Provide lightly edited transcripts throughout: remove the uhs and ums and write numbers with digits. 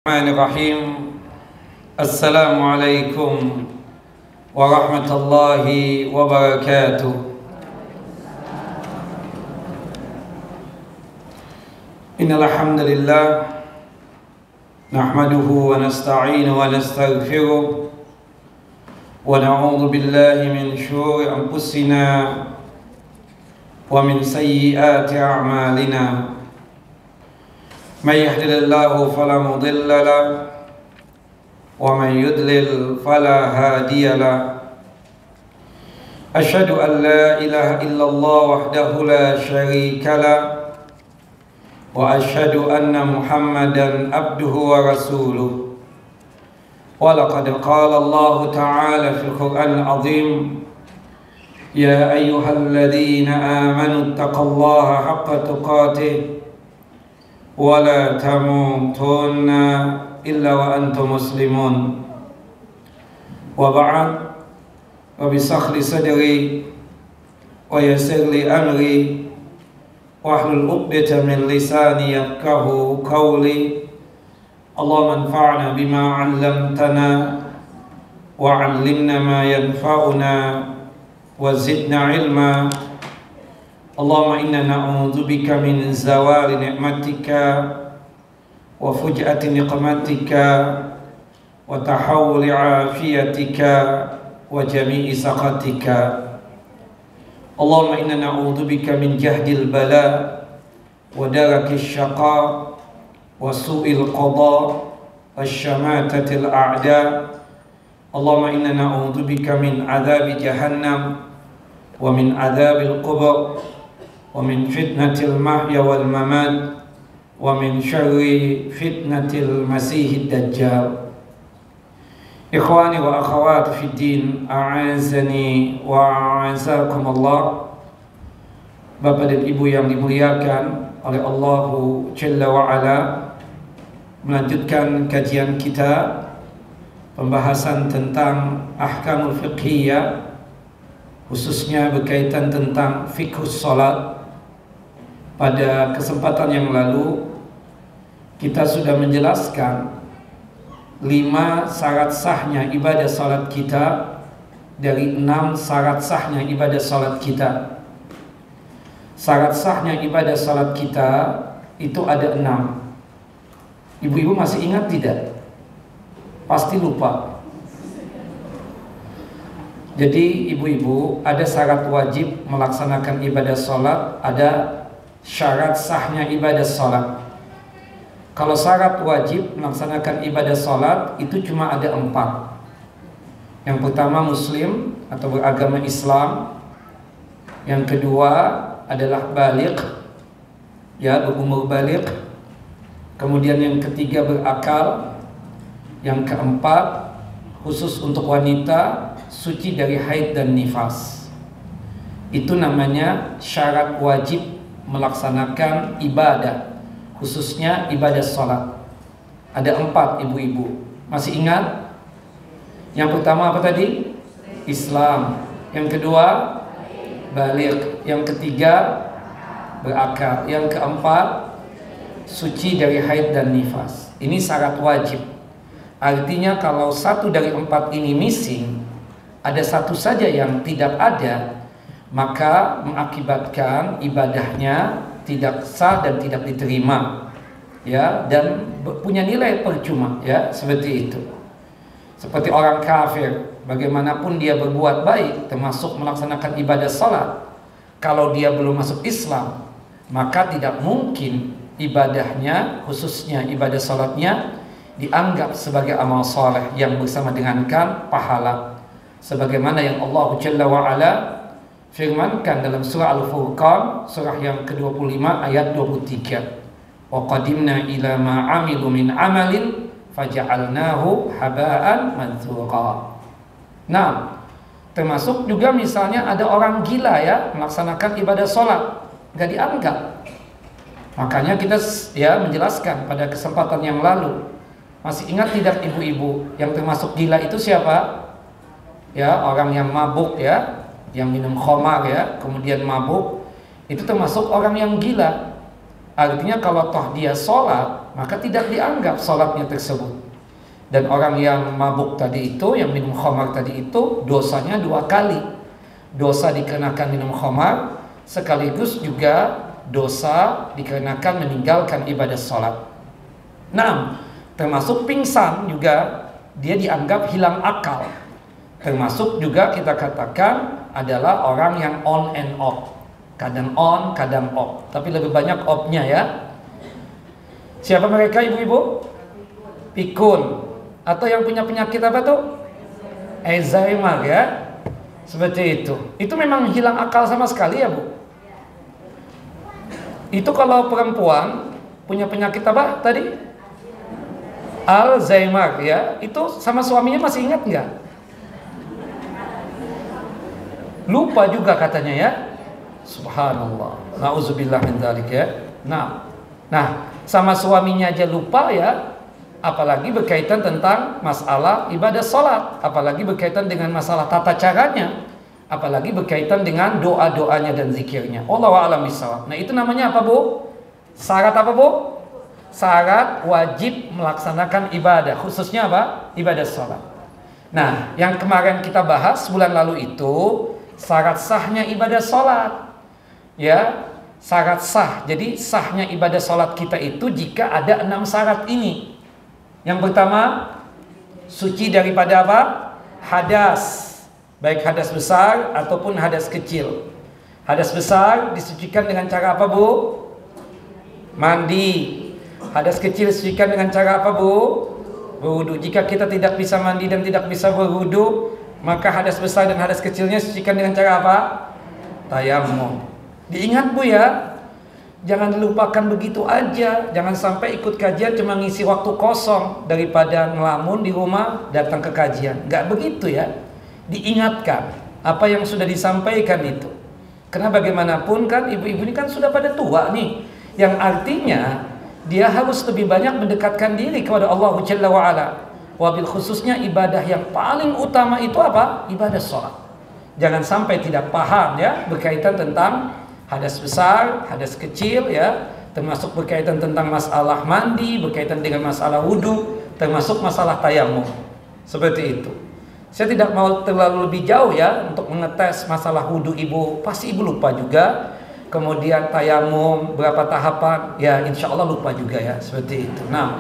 Bismillahirrahmanirrahim. Assalamualaikum warahmatullahi wabarakatuh. Innal hamdalillah nahmaduhu wa nasta'inuhu wa nastaghfiruh wa na'udzu billahi min shururi anfusina wa min sayyiati a'malina. من يهد الله فلا مضل له ومن يضلل فلا هادي له أشهد أن لا إله إلا الله وحده لا شريك له وأشهد أن محمدا عبده ورسوله ولقد قال الله تعالى في القرآن العظيم يا أيها الذين آمنوا اتقوا الله حق تقاته ولا تموتن إلا وأنتم مسلمون وبعد وبشرح لي صدري ويسر لي أمري واحلل عقدة من لساني يفقهوا قولي اللهم انفعنا بما علمتنا وعلمنا ما ينفعنا وزدنا علما اللهم إنا نعوذ بك من زوال نعمتك وفجأة نقمتك وتحول عافيتك وجميع سخطك اللهم إنا نعوذ بك من جهد البلاء ودرك الشقاء وسوء القضاء والشماتة الأعداء اللهم إنا نعوذ بك من عذاب جهنم ومن عذاب القبر ومن فتنة المحيا والممات ومن شر فتنة المسيح الدجال. Ikhwani wa akhawat fi din, a'azani wa a'azakum Allah. Bapak dan Ibu yang dimuliakan oleh Allah Jalla wa Ala, melanjutkan kajian kita pembahasan tentang ahkamul fiqhiyah, khususnya berkaitan tentang fiqhus salat. Pada kesempatan yang lalu kita sudah menjelaskan 5 syarat sahnya ibadah salat kita dari 6 syarat sahnya ibadah salat kita. Syarat sahnya ibadah salat kita itu ada 6. Ibu-ibu masih ingat tidak? Pasti lupa. Jadi ibu-ibu, ada syarat wajib melaksanakan ibadah salat, ada syarat sahnya ibadah salat. Kalau syarat wajib melaksanakan ibadah salat itu cuma ada 4. Yang pertama muslim atau beragama Islam. Yang kedua adalah baligh, ya, berumur baligh. Kemudian yang ketiga berakal. Yang keempat khusus untuk wanita suci dari haid dan nifas. Itu namanya syarat wajib melaksanakan ibadah, khususnya ibadah salat. Ada 4 ibu-ibu. Masih ingat? Yang pertama apa tadi? Islam. Yang kedua baligh. Yang ketiga berakal. Yang keempat suci dari haid dan nifas. Ini syarat wajib. Artinya kalau 1 dari 4 ini missing, ada 1 saja yang tidak ada, maka mengakibatkan ibadahnya tidak sah dan tidak diterima, ya, dan punya nilai percuma, ya, seperti itu. Seperti orang kafir, bagaimanapun dia berbuat baik termasuk melaksanakan ibadah salat, kalau dia belum masuk Islam, maka tidak mungkin ibadahnya, khususnya ibadah salatnya, dianggap sebagai amal saleh yang bersama dengankan pahala, sebagaimana yang Allah Jalla wa Ala firmankan dalam surah Al-Furqan, surah yang ke-25 ayat 23. Wa qadimna ila ma 'amilu min 'amalin faja'alnahu haba'an manthura. Nah, termasuk juga misalnya ada orang gila, ya, melaksanakan ibadah sholat, nggak dianggap. Makanya kita, ya, menjelaskan pada kesempatan yang lalu. Masih ingat tidak ibu-ibu, yang termasuk gila itu siapa? Ya, orang yang mabuk, ya, yang minum khamar, ya, kemudian mabuk, itu termasuk orang yang gila. Artinya kalau toh dia sholat, maka tidak dianggap sholatnya tersebut. Dan orang yang mabuk tadi itu, yang minum khamar tadi itu, dosanya 2 kali. Dosa dikarenakan minum khamar, sekaligus juga dosa dikarenakan meninggalkan ibadah sholat. Nah, termasuk pingsan juga dia dianggap hilang akal. Termasuk juga kita katakan adalah orang yang on and off. Kadang on, kadang off. Tapi lebih banyak off-nya ya. Siapa mereka ibu-ibu? Pikun. Atau yang punya penyakit apa tuh? Alzheimer ya. Seperti itu. Itu memang hilang akal sama sekali ya Bu. Itu kalau perempuan punya penyakit apa tadi? Alzheimer ya. Itu sama suaminya masih ingat nggak? Lupa juga katanya ya. Subhanallah. Nauzubillah min dzalik ya. Nah, sama suaminya aja lupa ya. Apalagi berkaitan tentang masalah ibadah sholat, apalagi berkaitan dengan masalah tata caranya, apalagi berkaitan dengan doa-doanya dan zikirnya. Wallahu a'lam bishawab. Nah, itu namanya apa Bu? Syarat apa Bu? Syarat wajib melaksanakan ibadah, khususnya apa? Ibadah sholat. Nah, yang kemarin kita bahas bulan lalu itu syarat sahnya ibadah sholat. Ya, syarat sah. Jadi sahnya ibadah sholat kita itu jika ada 6 syarat ini. Yang pertama, suci daripada apa? Hadas. Baik hadas besar ataupun hadas kecil. Hadas besar disucikan dengan cara apa Bu? Mandi. Hadas kecil disucikan dengan cara apa Bu? Berwudu. Jika kita tidak bisa mandi dan tidak bisa berwudu, maka hadas besar dan hadas kecilnya disucikan dengan cara apa? Tayamum. Diingat Bu ya, jangan dilupakan begitu aja. Jangan sampai ikut kajian cuma ngisi waktu kosong, daripada ngelamun di rumah datang ke kajian. Nggak begitu ya. Diingatkan apa yang sudah disampaikan itu. Karena bagaimanapun kan ibu-ibu ini kan sudah pada tua nih, yang artinya dia harus lebih banyak mendekatkan diri kepada Allah Jalla wa'ala. Wabil khususnya ibadah yang paling utama itu apa? Ibadah sholat. Jangan sampai tidak paham ya, berkaitan tentang hadas besar, hadas kecil ya, termasuk berkaitan tentang masalah mandi, berkaitan dengan masalah wudu, termasuk masalah tayamum. Seperti itu. Saya tidak mau terlalu lebih jauh ya untuk mengetes masalah wudu ibu, pasti ibu lupa juga. Kemudian tayamum berapa tahapan, ya insya Allah lupa juga ya, seperti itu. Nah,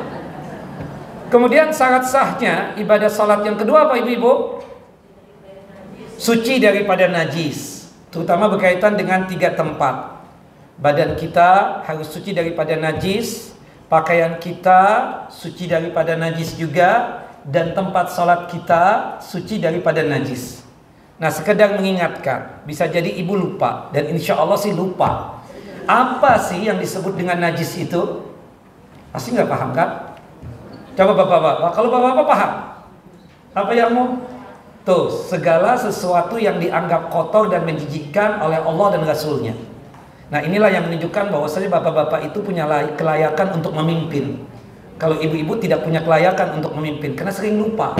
kemudian syarat sahnya ibadah salat yang kedua apa ibu-ibu? Suci daripada najis, terutama berkaitan dengan 3 tempat. Badan kita harus suci daripada najis, pakaian kita suci daripada najis juga, dan tempat salat kita suci daripada najis. Nah, sekedar mengingatkan, bisa jadi ibu lupa, dan insya Allah sih lupa. Apa sih yang disebut dengan najis itu? Pasti nggak paham kan? Coba bapak-bapak, kalau bapak-bapak paham, apa yang mau? Tuh, segala sesuatu yang dianggap kotor dan menjijikkan oleh Allah dan Rasulnya. Nah, inilah yang menunjukkan bahwasanya bapak-bapak itu punya kelayakan untuk memimpin. Kalau ibu-ibu tidak punya kelayakan untuk memimpin, karena sering lupa.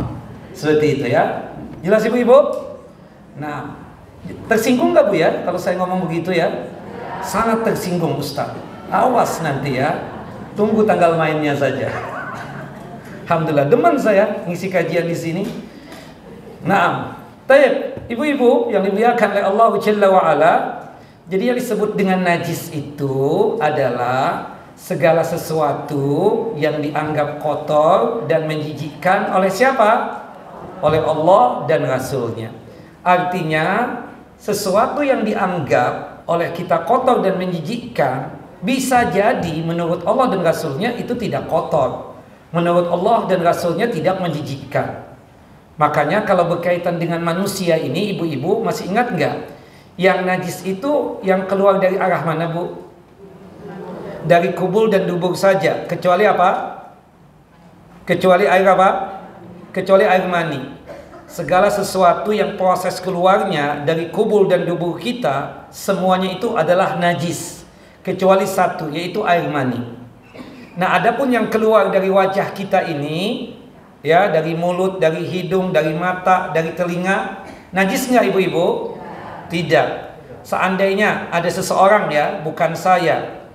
Seperti itu ya. Jelas ibu-ibu? Nah, tersinggung nggak Bu ya kalau saya ngomong begitu ya? Sangat tersinggung Ustaz. Awas nanti ya. Tunggu tanggal mainnya saja. Alhamdulillah, demen saya ngisi kajian di sini. Nah, baik, ibu-ibu yang dimuliakan oleh Allah Jalla wa Ala. Jadi yang disebut dengan najis itu adalah segala sesuatu yang dianggap kotor dan menjijikkan oleh siapa? Oleh Allah dan Rasulnya. Artinya sesuatu yang dianggap oleh kita kotor dan menjijikkan, bisa jadi menurut Allah dan Rasulnya itu tidak kotor, menurut Allah dan Rasulnya tidak menjijikkan. Makanya kalau berkaitan dengan manusia ini, ibu-ibu masih ingat nggak? Yang najis itu yang keluar dari arah mana Bu? Dari kubul dan dubur saja, kecuali apa? Kecuali air apa? Kecuali air mani. Segala sesuatu yang proses keluarnya dari kubul dan dubur kita, semuanya itu adalah najis, kecuali satu, yaitu air mani. Nah, adapun yang keluar dari wajah kita ini, ya, dari mulut, dari hidung, dari mata, dari telinga, najis nggak ibu-ibu? Tidak. Seandainya ada seseorang ya, bukan saya,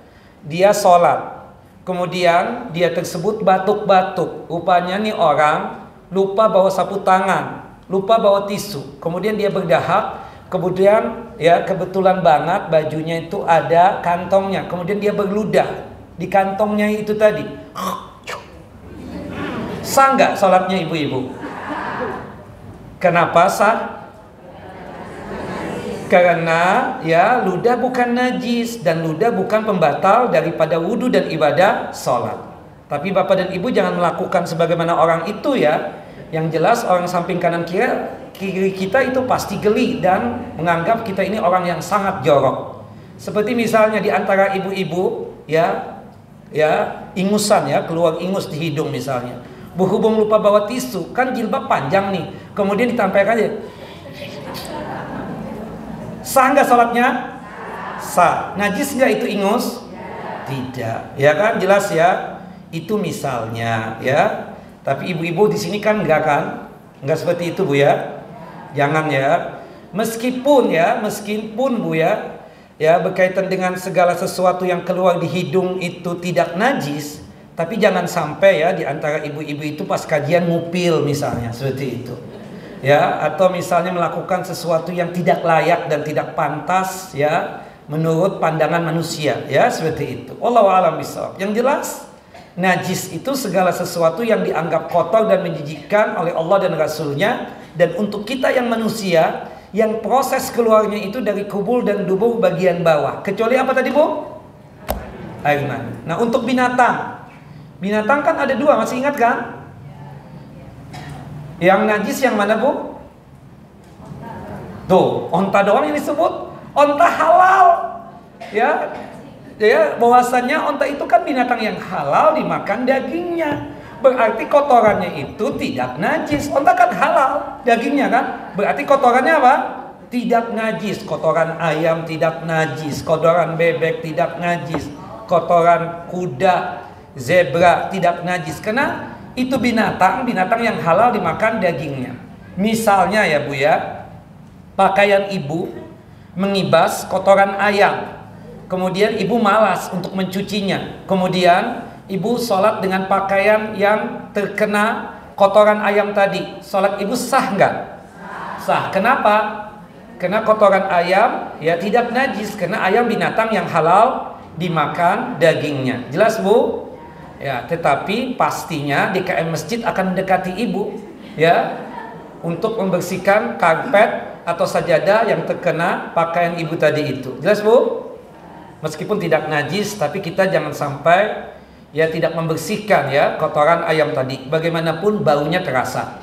dia sholat, kemudian dia tersebut batuk-batuk. Rupanya nih orang lupa bawa sapu tangan, lupa bawa tisu. Kemudian dia berdahak, kemudian ya kebetulan banget bajunya itu ada kantongnya. Kemudian dia berludah di kantongnya itu tadi. Sah nggak sholatnya ibu-ibu? Kenapa sah? Karena ya ludah bukan najis dan ludah bukan pembatal daripada wudhu dan ibadah sholat. Tapi bapak dan ibu jangan melakukan sebagaimana orang itu ya. Yang jelas orang samping kanan kiri kita itu pasti geli dan menganggap kita ini orang yang sangat jorok. Seperti misalnya di antara ibu-ibu ya ingusan ya, keluar ingus di hidung misalnya. Berhubung lupa bawa tisu, kan jilbab panjang nih, kemudian ditampilkan aja. Sah nggak sholatnya? Sah. Najis nggak itu ingus? Tidak. Ya kan, jelas ya. Itu misalnya ya. Tapi ibu-ibu di sini kan nggak kan? Nggak seperti itu bu ya. Jangan ya. Meskipun bu ya, berkaitan dengan segala sesuatu yang keluar di hidung itu tidak najis, tapi jangan sampai ya di antara ibu-ibu itu pas kajian ngupil misalnya seperti itu. Ya, atau misalnya melakukan sesuatu yang tidak layak dan tidak pantas ya menurut pandangan manusia ya seperti itu. Wallahu a'lam bishawab. Yang jelas najis itu segala sesuatu yang dianggap kotor dan menjijikkan oleh Allah dan Rasulnya, dan untuk kita yang manusia yang proses keluarnya itu dari kubul dan dubur bagian bawah. Kecuali apa tadi bu? Air mani. Nah untuk binatang kan ada dua, masih ingat kan? Yang najis yang mana bu? Tuh, onta doang yang disebut onta halal. Ya, bahwasannya onta itu kan binatang yang halal dimakan dagingnya. Berarti kotorannya itu tidak najis. Onta kan halal dagingnya kan? Berarti kotorannya apa? Tidak najis. Kotoran ayam tidak najis. Kotoran bebek tidak najis. Kotoran kuda, zebra tidak najis. Karena itu binatang yang halal dimakan dagingnya. Misalnya ya bu ya, pakaian ibu mengibas kotoran ayam, kemudian ibu malas untuk mencucinya, kemudian ibu sholat dengan pakaian yang terkena kotoran ayam tadi, sholat ibu sah nggak? Sah. Kenapa? Karena kotoran ayam ya tidak najis, karena ayam binatang yang halal dimakan dagingnya. Jelas bu? Ya, tetapi pastinya DKM masjid akan mendekati ibu ya untuk membersihkan karpet atau sajadah yang terkena pakaian ibu tadi itu. Jelas bu? Meskipun tidak najis, tapi kita jangan sampai ya tidak membersihkan ya kotoran ayam tadi. Bagaimanapun baunya terasa.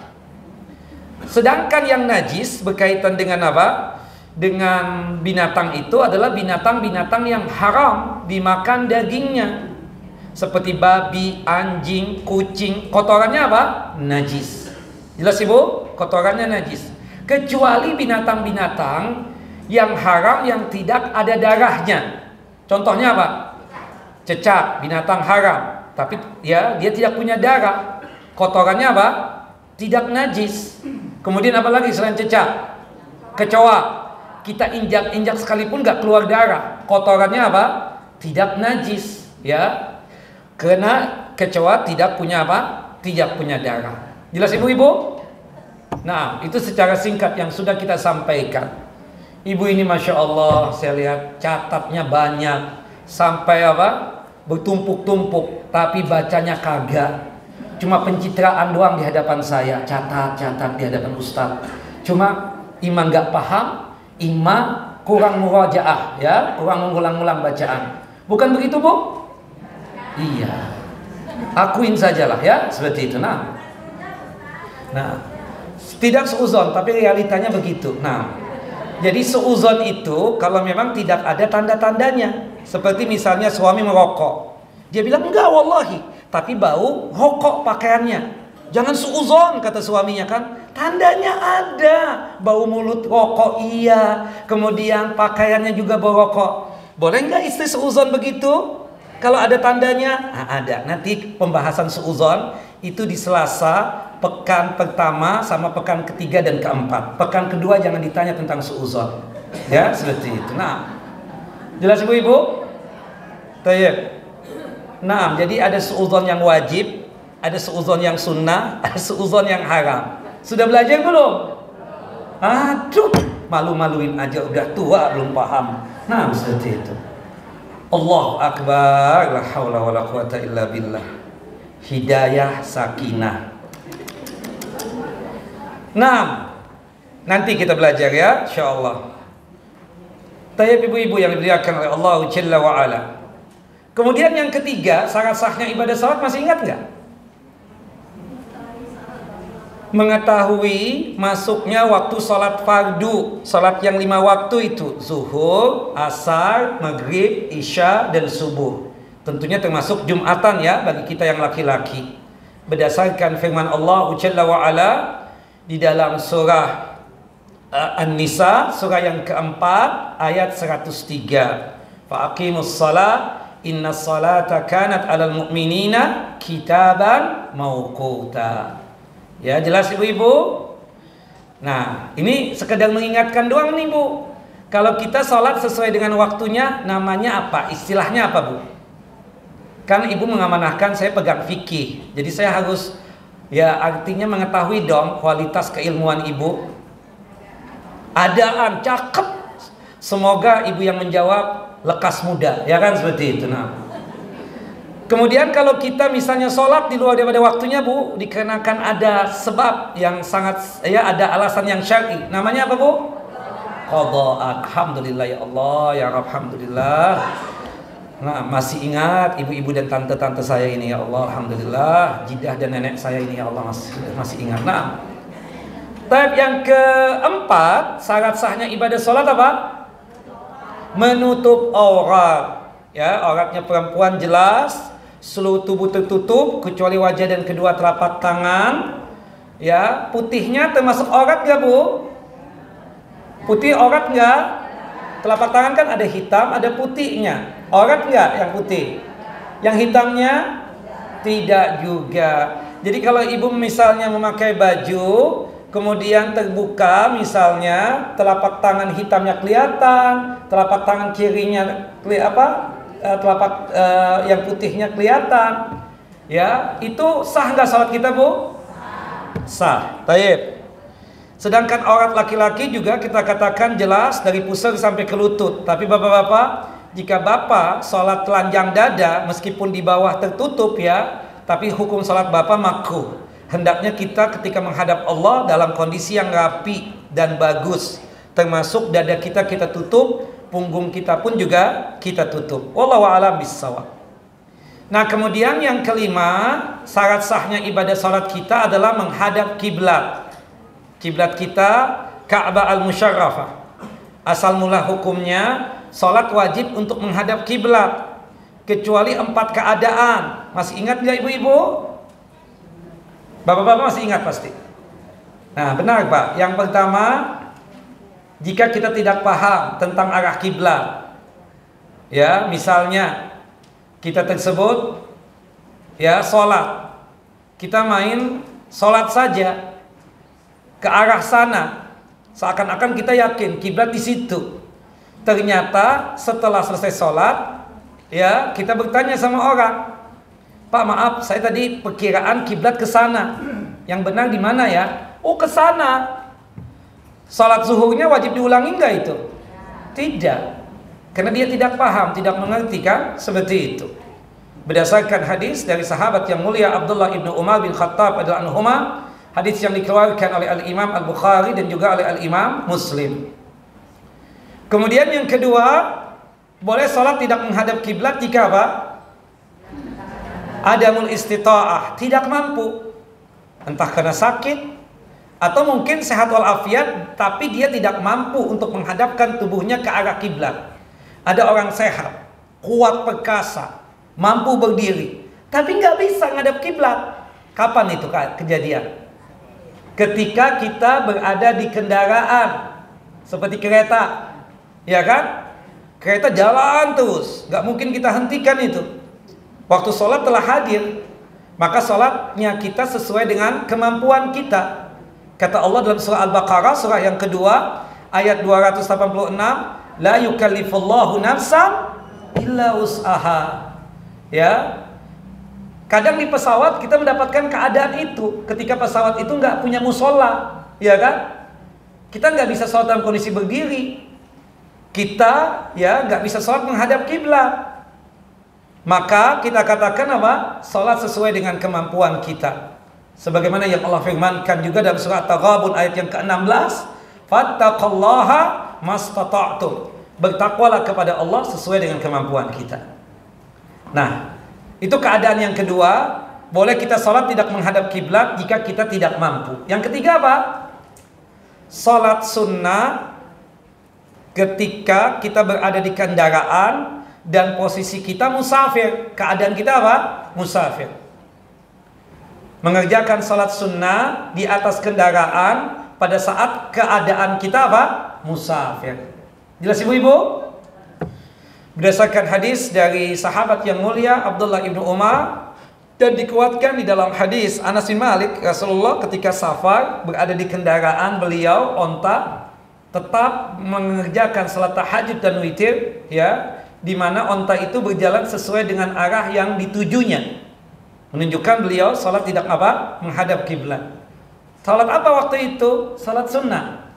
Sedangkan yang najis berkaitan dengan apa? Dengan binatang itu adalah binatang-binatang yang haram dimakan dagingnya. Seperti babi, anjing, kucing, kotorannya apa? Najis. Jelas ibu? Kotorannya najis. Kecuali binatang-binatang yang haram yang tidak ada darahnya. Contohnya apa? Cecak, binatang haram, tapi ya dia tidak punya darah. Kotorannya apa? Tidak najis. Kemudian apa lagi selain cecak? Kecoa. Kita injak-injak sekalipun nggak keluar darah. Kotorannya apa? Tidak najis. Ya. Karena kecoa tidak punya apa? Tidak punya darah. Jelas ibu-ibu? Nah, itu secara singkat yang sudah kita sampaikan. Ibu ini Masya Allah, saya lihat catatnya banyak. Sampai apa? Bertumpuk-tumpuk. Tapi bacanya kagak. Cuma pencitraan doang di hadapan saya. Catat-catat di hadapan Ustaz. Cuma imam gak paham, imam kurang murajaah, ya, kurang mengulang-ulang bacaan. Bukan begitu bu? Iya, akuin sajalah ya seperti itu. Nah, tidak seuzon, tapi realitanya begitu. Nah, jadi seuzon itu kalau memang tidak ada tanda-tandanya, seperti misalnya suami merokok, dia bilang enggak wallahi, tapi bau rokok pakaiannya. Jangan seuzon kata suaminya kan, tandanya ada, bau mulut rokok iya, kemudian pakaiannya juga bau rokok. Boleh nggak istri seuzon begitu? Kalau ada tandanya, ada. Nanti pembahasan seuzon itu di Selasa pekan pertama sama pekan ketiga dan keempat. Pekan kedua jangan ditanya tentang seuzon. Ya, seperti itu. Nah, jelas ibu-ibu? Tayyib. Nah, jadi ada suudzon yang wajib, ada suudzon yang sunnah, ada suudzon yang haram. Sudah belajar belum? Aduh, malu-maluin aja, udah tua belum paham. Nah, seperti itu. Allahu Akbar, la haula wala quwata illa billah. Hidayah sakinah. Nah, nanti kita belajar ya, insyaallah. Tayyib ibu-ibu yang dimuliakan oleh Allah Jalla wa Ala. Kemudian yang ketiga, syarat sahnya ibadah salat, masih ingat nggak? Mengetahui masuknya waktu salat fardu, salat yang 5 waktu itu, zuhur, asar, maghrib, isya, dan subuh. Tentunya termasuk Jumatan ya bagi kita yang laki-laki. Berdasarkan firman Allah Jalla wa Ala di dalam surah An-Nisa, surah yang keempat ayat 103. Faqimus shalah innas salata kanat 'alal mu'minina kitaban mauquta. Ya, jelas ibu-ibu? Nah, ini sekedar mengingatkan doang nih, Bu. Kalau kita sholat sesuai dengan waktunya, namanya apa? Istilahnya apa, Bu? Kan ibu mengamanahkan saya pegang fikih. Jadi saya harus, ya artinya mengetahui dong kualitas keilmuan ibu. Adaan, cakep. Semoga ibu yang menjawab lekas muda, ya kan seperti itu. Nah, kemudian kalau kita misalnya sholat di luar daripada waktunya, Bu, dikarenakan ada sebab yang sangat, ya ada alasan yang syar'i. Namanya apa, Bu? Qadha. Alhamdulillah ya Allah, ya Rabb, alhamdulillah. Nah, masih ingat ibu-ibu dan tante-tante saya ini ya Allah, alhamdulillah. Jidah dan nenek saya ini ya Allah masih ingat. Nah, tahap yang keempat, syarat sahnya ibadah sholat apa? Menutup aurat. Ya, auratnya perempuan jelas, seluruh tubuh tertutup kecuali wajah dan kedua telapak tangan. Ya, putihnya termasuk aurat gak, Bu? Putih aurat gak? Telapak tangan kan ada hitam, ada putihnya. Aurat gak yang putih? Yang hitamnya? Tidak juga. Jadi kalau ibu misalnya memakai baju, kemudian terbuka misalnya, telapak tangan hitamnya kelihatan, telapak tangan kirinya telapak yang putihnya kelihatan, ya itu sah nggak salat kita, Bu? Sah. Taib. Sedangkan aurat laki-laki juga kita katakan jelas dari pusar sampai ke lutut. Tapi bapak-bapak, jika bapak salat telanjang dada meskipun di bawah tertutup ya, tapi hukum salat bapak makruh. Hendaknya kita ketika menghadap Allah dalam kondisi yang rapi dan bagus, termasuk dada kita tutup, punggung kita pun juga kita tutup. Wallahu a'lam bissawab. Nah, kemudian yang kelima, syarat sahnya ibadah salat kita adalah menghadap kiblat. Kiblat kita Ka'bah al-Musyarrafah. Asal mula hukumnya salat wajib untuk menghadap kiblat kecuali 4 keadaan. Masih ingat nggak ibu-ibu? Bapak-bapak masih ingat pasti. Nah, benar Pak. Yang pertama, jika kita tidak paham tentang arah kiblat, ya misalnya kita tersebut ya sholat, kita main sholat saja ke arah sana, seakan-akan kita yakin kiblat di situ. Ternyata setelah selesai sholat, ya kita bertanya sama orang, Pak maaf, saya tadi perkiraan kiblat ke sana. Yang benar di mana ya? Oh ke sana. Salat zuhurnya wajib diulangi enggak itu? Tidak. Karena dia tidak paham, tidak mengerti kan? Seperti itu. Berdasarkan hadis dari sahabat yang mulia Abdullah ibnu Umar bin Khattab radhiyallahu anhuma, hadis yang dikeluarkan oleh Al-Imam Al-Bukhari dan juga oleh Al-Imam Muslim. Kemudian yang kedua, boleh salat tidak menghadap kiblat jika apa? Adamul istita'ah, tidak mampu. Entah karena sakit atau mungkin sehat walafiat, tapi dia tidak mampu untuk menghadapkan tubuhnya ke arah kiblat. Ada orang sehat, kuat perkasa, mampu berdiri, tapi nggak bisa menghadap kiblat. Kapan itu kejadian? Ketika kita berada di kendaraan seperti kereta, ya kan? Kereta jalan terus, nggak mungkin kita hentikan itu. Waktu sholat telah hadir, maka sholatnya kita sesuai dengan kemampuan kita. Kata Allah dalam surah Al-Baqarah, surah yang kedua, ayat 286, La yukallifullahu nafsan illa us'aha. Ya, Kadang di pesawat kita mendapatkan keadaan itu, ketika pesawat itu nggak punya musola, ya kan? Kita nggak bisa sholat dalam kondisi berdiri. Kita ya nggak bisa sholat menghadap kiblat. Maka kita katakan apa? Sholat sesuai dengan kemampuan kita. Sebagaimana yang Allah firmankan juga dalam surat At-Taghabun ayat yang ke-16, fattaqullaha mastata'tum. Bertakwalah kepada Allah sesuai dengan kemampuan kita. Nah, itu keadaan yang kedua. Boleh kita sholat tidak menghadap kiblat jika kita tidak mampu. Yang ketiga apa? Sholat sunnah ketika kita berada di kendaraan dan posisi kita musafir. Keadaan kita apa? Musafir. Mengerjakan sholat sunnah di atas kendaraan pada saat keadaan kita apa? Musafir. Jelas ibu-ibu? Berdasarkan hadis dari sahabat yang mulia Abdullah ibnu Umar, dan dikuatkan di dalam hadis Anas bin Malik, Rasulullah ketika safar berada di kendaraan beliau onta tetap mengerjakan salat tahajud dan witir, ya, di mana onta itu berjalan sesuai dengan arah yang ditujunya, menunjukkan beliau salat tidak apa? Menghadap kiblat. Salat apa waktu itu? Salat sunnah.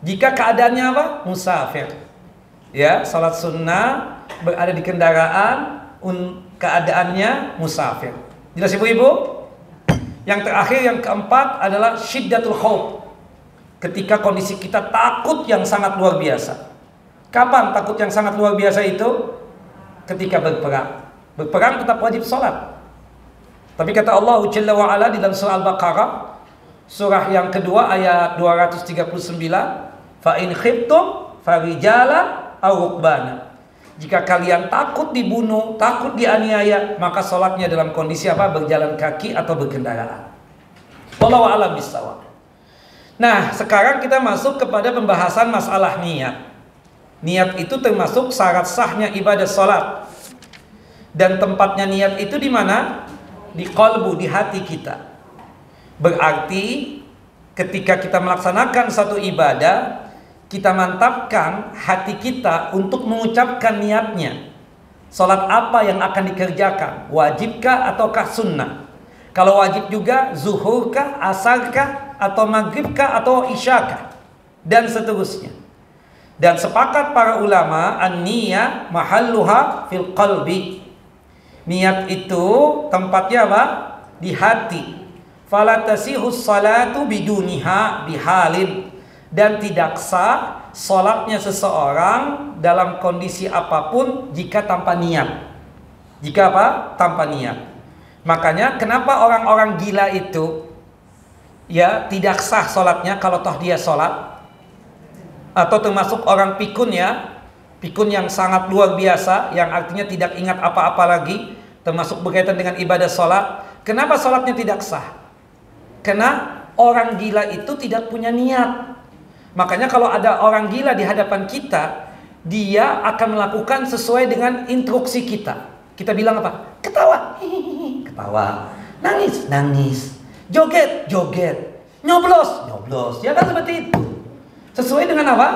Jika keadaannya apa? Musafir. Ya, salat sunnah berada di kendaraan, keadaannya musafir. Jelas ibu-ibu? Yang terakhir, yang keempat adalah syiddatul khauf. Ketika kondisi kita takut yang sangat luar biasa. Kapan takut yang sangat luar biasa itu? Ketika berperang. Berperang tetap wajib sholat. Tapi kata Allah Jalla wa Ala di dalam surah Al-Baqarah, surah yang kedua ayat 239, fa in khiftum farijalan aw rukbana. Jika kalian takut dibunuh, takut dianiaya, maka sholatnya dalam kondisi apa? Berjalan kaki atau berkendaraan. Wallahu a'lam bishawab. Nah, sekarang kita masuk kepada pembahasan masalah niat. Niat itu termasuk syarat sahnya ibadah sholat. Dan tempatnya niat itu di mana? Di qalbu, di hati kita. Berarti ketika kita melaksanakan satu ibadah, kita mantapkan hati kita untuk mengucapkan niatnya. Salat apa yang akan dikerjakan? Wajibkah ataukah sunnah? Kalau wajib juga, zuhurkah, asarkah, atau maghribkah, atau isyakah? Dan seterusnya. Dan sepakat para ulama, an-niyah mahalluha fil qalbi. Niat itu tempatnya apa? Di hati. Fala tasihus salatu biduniha bihalin. Dan tidak sah sholatnya seseorang dalam kondisi apapun jika tanpa niat. Jika apa? Tanpa niat. Makanya kenapa orang-orang gila itu ya tidak sah sholatnya kalau toh dia sholat? Atau termasuk orang pikun ya, pikun yang sangat luar biasa, yang artinya tidak ingat apa-apa lagi, termasuk berkaitan dengan ibadah sholat. Kenapa sholatnya tidak sah? Karena orang gila itu tidak punya niat. Makanya kalau ada orang gila di hadapan kita, dia akan melakukan sesuai dengan instruksi kita. Kita bilang apa? Ketawa, hihihi, ketawa. Nangis, nangis. Joget, joget. Nyoblos, nyoblos. Ya kan seperti itu. Sesuai dengan apa?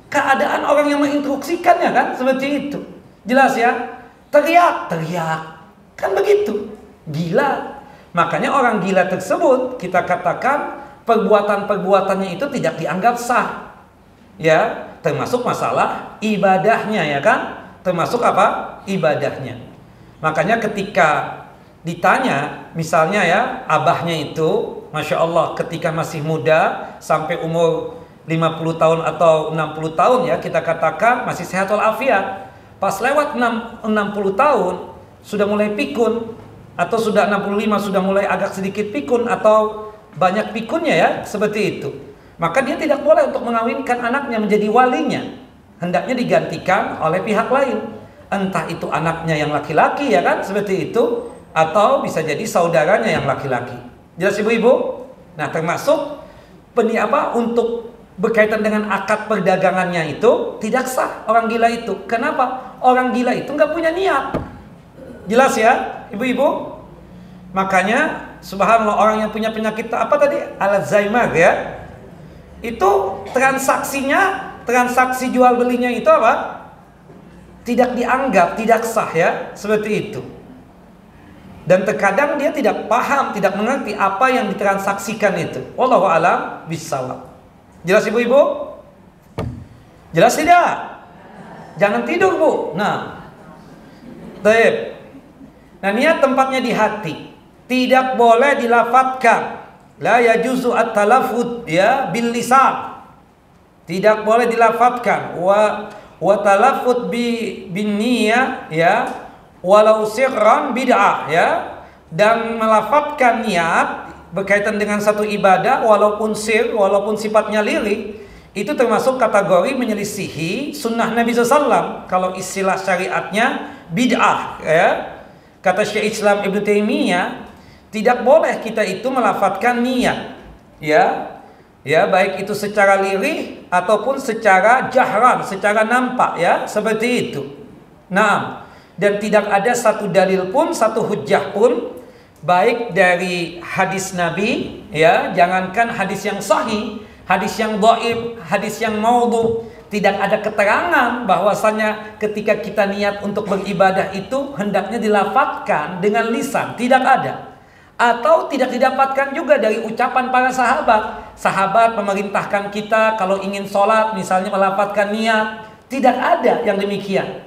Keadaan orang yang menginstruksikannya kan seperti itu. Jelas ya? Teriak, teriak. Kan begitu. Gila. Makanya orang gila tersebut kita katakan perbuatan-perbuatannya itu tidak dianggap sah. Ya, termasuk masalah ibadahnya ya kan? Termasuk apa? Ibadahnya. Makanya ketika ditanya, misalnya ya, abahnya itu, Masya Allah, ketika masih muda, sampai umur 50 tahun atau 60 tahun ya, kita katakan masih sehat walafiat. Pas lewat 60 tahun, sudah mulai pikun, atau sudah 65, sudah mulai agak sedikit pikun, atau banyak pikunnya ya, seperti itu. Maka dia tidak boleh untuk mengawinkan anaknya menjadi walinya. Hendaknya digantikan oleh pihak lain. Entah itu anaknya yang laki-laki ya kan, seperti itu, atau bisa jadi saudaranya yang laki-laki. Jelas ibu-ibu? Nah, termasuk untuk berkaitan dengan akad perdagangannya itu tidak sah orang gila itu. Kenapa? Orang gila itu nggak punya niat. Jelas ya, ibu-ibu? Makanya subhanallah, orang yang punya penyakit apa tadi? Alzheimer ya. Itu transaksinya, transaksi jual belinya itu apa? Tidak dianggap, tidak sah ya, seperti itu. Dan terkadang dia tidak paham, tidak mengerti apa yang ditransaksikan itu. Wallahu a'lam bishawab. Jelas ibu-ibu? Jelas tidak? Jangan tidur, Bu. Nah, baik. Nah, niat tempatnya di hati. Tidak boleh dilafadzkan. La yajuzu at-talaffuz ya bil lisan. Tidak boleh dilafadzkan. Wa talaffuz bin niyyah ya, walau sirran bid'ah ya. Dan melafadzkan niat berkaitan dengan satu ibadah walaupun sir, walaupun sifatnya lirih, itu termasuk kategori menyelisihi sunnah Nabi SAW. Kalau istilah syariatnya bid'ah ya. Kata Syekh Islam Ibnu Taimiyah, tidak boleh kita itu melafadzkan niat ya. Ya, baik itu secara lirih ataupun secara jahran, secara nampak ya, seperti itu. Nah, dan tidak ada satu dalil pun, satu hujjah pun, baik dari hadis Nabi ya, jangankan hadis yang sahih, hadis yang dhaif, hadis yang maudhu, tidak ada keterangan bahwasanya ketika kita niat untuk beribadah itu hendaknya dilafadzkan dengan lisan, tidak ada. Atau tidak didapatkan juga dari ucapan para sahabat. Sahabat memerintahkan kita kalau ingin sholat misalnya melafadzkan niat. Tidak ada yang demikian.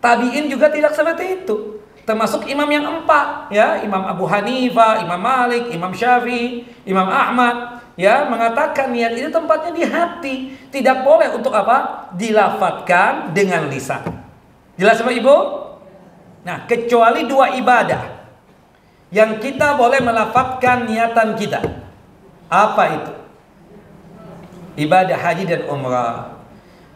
Tabi'in juga tidak seperti itu. Termasuk imam yang empat ya, Imam Abu Hanifah, Imam Malik, Imam Syafi'i, Imam Ahmad ya, mengatakan niat itu tempatnya di hati. Tidak boleh untuk apa? Dilafadzkan dengan lisan. Jelas Bapak Ibu? Nah, kecuali dua ibadah yang kita boleh melafadzkan niatan kita. Apa itu? Ibadah haji dan umrah.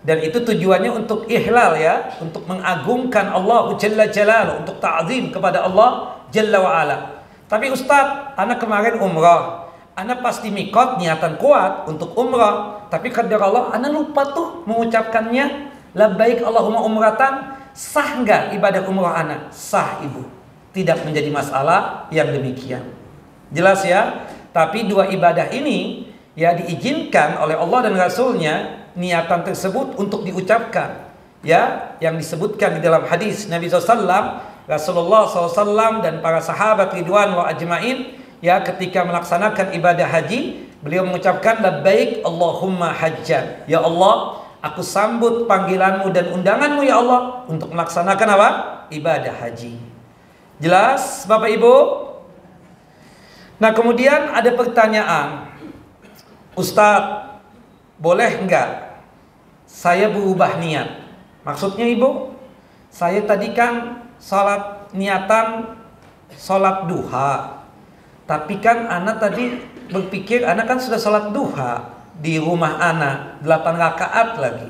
Dan itu tujuannya untuk ihlal ya, untuk mengagungkan Allah Jalla Jalaluhu, untuk ta'zim kepada Allah Jalla wa Ala. Tapi Ustaz, anak kemarin umrah, anak pasti mikot niatan kuat untuk umrah, tapi qadar Allah anak lupa tuh mengucapkannya labbaik Allahumma umratan. Sah enggak ibadah umrah anak? Sah Ibu. Tidak menjadi masalah yang demikian. Jelas ya? Tapi dua ibadah ini ya diizinkan oleh Allah dan Rasulnya, niatan tersebut untuk diucapkan ya, yang disebutkan di dalam hadis Nabi SAW, Rasulullah SAW dan para sahabat ridwan wa ajmain ya, ketika melaksanakan ibadah haji, beliau mengucapkan labbaik Allahumma hajjan. Ya Allah, aku sambut panggilanmu dan undanganmu ya Allah untuk melaksanakan apa? Ibadah haji. Jelas Bapak Ibu? Nah, kemudian ada pertanyaan, Ustadz, boleh enggak saya berubah niat? Maksudnya Ibu, saya tadi kan sholat niatan sholat duha, tapi kan anak tadi berpikir anak kan sudah sholat duha di rumah anak 8 rakaat lagi.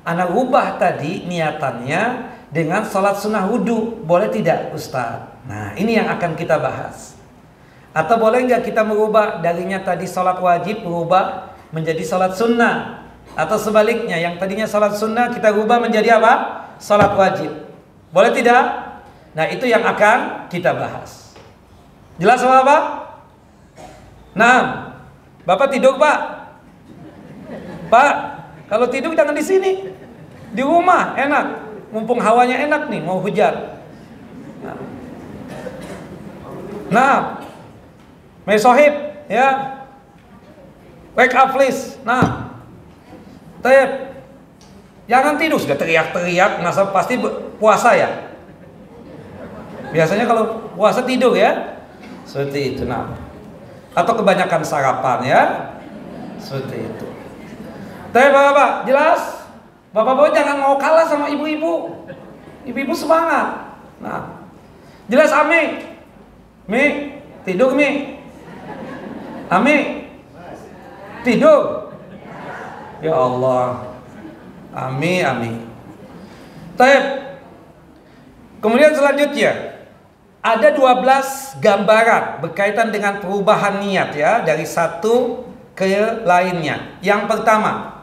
Anak ubah tadi niatannya dengan sholat sunnah wudu, boleh tidak Ustaz? Nah, ini yang akan kita bahas. Atau boleh nggak kita merubah darinya tadi sholat wajib berubah menjadi sholat sunnah? Atau sebaliknya, yang tadinya sholat sunnah kita rubah menjadi apa? Sholat wajib. Boleh tidak? Nah, itu yang akan kita bahas. Jelas Bapak? Nah, Bapak tidur Pak? Pak, kalau tidur jangan di sini, di rumah enak. Mumpung hawanya enak nih, mau hujan. Nah, mesohib ya, wake up please. Nah, jangan tidur sudah teriak-teriak, nggak pasti puasa ya. Biasanya kalau puasa tidur ya, seperti itu. Nah, atau kebanyakan sarapan ya, seperti itu. Bapak-bapak, jelas? Bapak-bapak jangan mau kalah sama ibu-ibu. Ibu-ibu semangat. Nah, jelas Ami? Mi, tidur Mi? Ami? Tidur? Ya Allah. Ami. Kemudian selanjutnya ada 12 gambaran berkaitan dengan perubahan niat ya, dari satu ke lainnya. Yang pertama,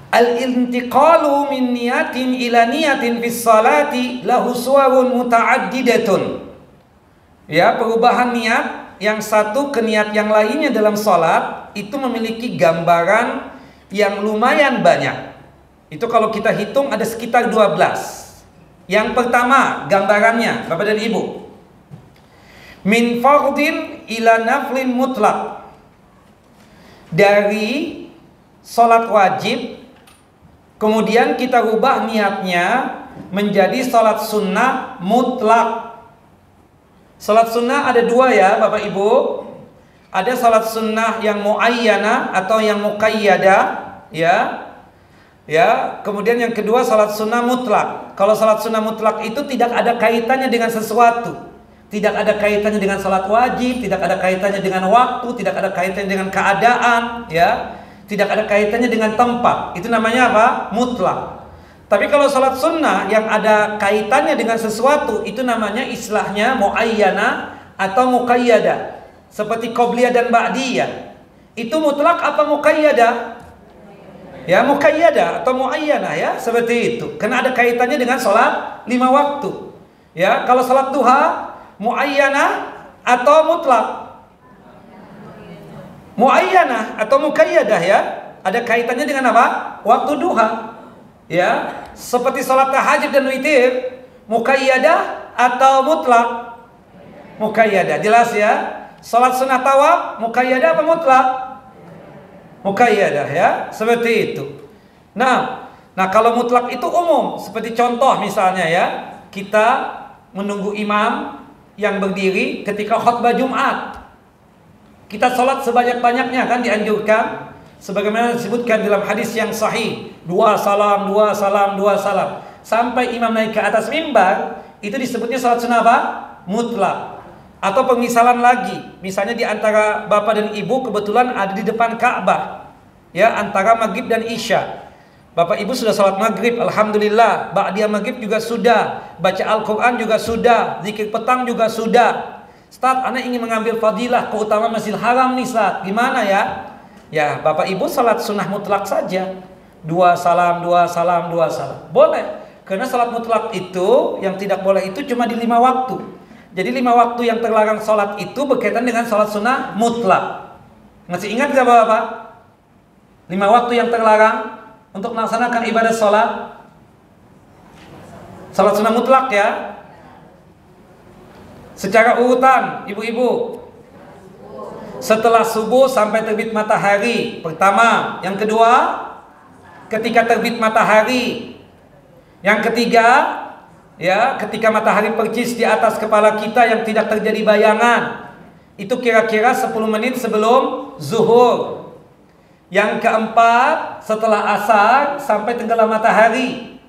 al-intiqalu min niyatin ila niyatin fis salati lahu suwarun muta'addidatun. Ya, perubahan niat yang satu ke niat yang lainnya dalam salat itu memiliki gambaran yang lumayan banyak. Itu kalau kita hitung ada sekitar 12. Yang pertama gambarannya, Bapak dan Ibu. Min fardin ila naflin mutlak. Dari sholat wajib, kemudian kita rubah niatnya menjadi sholat sunnah mutlak. Sholat sunnah ada dua ya Bapak Ibu. Ada sholat sunnah yang muayyana atau yang muqayyada, ya. Ya, kemudian yang kedua sholat sunnah mutlak. Kalau sholat sunnah mutlak itu tidak ada kaitannya dengan sesuatu, tidak ada kaitannya dengan sholat wajib, tidak ada kaitannya dengan waktu, tidak ada kaitannya dengan keadaan, ya, tidak ada kaitannya dengan tempat. Itu namanya apa? Mutlak. Tapi kalau sholat sunnah yang ada kaitannya dengan sesuatu, itu namanya istilahnya muayyana atau muqayyada. Seperti qobliyah dan ba'diyah. Itu mutlak apa muqayyada? Ya, muqayyada atau muayyana, ya, seperti itu. Karena ada kaitannya dengan sholat 5 waktu. Ya, kalau sholat duha muayyana atau mutlak? Muayyana atau muqayyadah, ya. Ada kaitannya dengan apa? Waktu duha. Ya, seperti sholat tahajud dan witir, muqayyadah atau mutlak? Muqayyadah, jelas ya. Sholat sunnah tawaf, muqayyadah apa mutlak? Muqayyadah, ya, seperti itu. Nah, kalau mutlak itu umum, seperti contoh misalnya, ya, kita menunggu imam yang berdiri ketika khutbah Jumat. Kita sholat sebanyak-banyaknya, kan dianjurkan, sebagaimana disebutkan dalam hadis yang sahih, 2 salam, 2 salam, 2 salam, sampai imam naik ke atas mimbar. Itu disebutnya sholat sunnah apa? Mutlak. Atau pemisalan lagi, misalnya di antara bapak dan ibu kebetulan ada di depan Ka'bah, ya, antara maghrib dan isya. Bapak ibu sudah sholat maghrib, alhamdulillah. Ba'diyah maghrib juga sudah, baca Al-Quran juga sudah, zikir petang juga sudah. Ustaz, anak ingin mengambil fadilah keutamaan Masjidil Haram nih, Ustaz, gimana ya? Ya, bapak ibu sholat sunnah mutlak saja, 2 salam, 2 salam, 2 salam, boleh. Karena sholat mutlak itu, yang tidak boleh itu cuma di 5 waktu. Jadi 5 waktu yang terlarang sholat itu berkaitan dengan sholat sunnah mutlak. Masih ingat gak Bapak? 5 waktu yang terlarang untuk melaksanakan ibadah sholat, sholat sunnah mutlak, ya. Secara urutan, ibu-ibu. Setelah subuh sampai terbit matahari, pertama. Yang kedua, ketika terbit matahari. Yang ketiga, ya, ketika matahari percis di atas kepala kita yang tidak terjadi bayangan. Itu kira-kira 10 menit sebelum zuhur. Yang keempat, setelah asar sampai tenggelam matahari.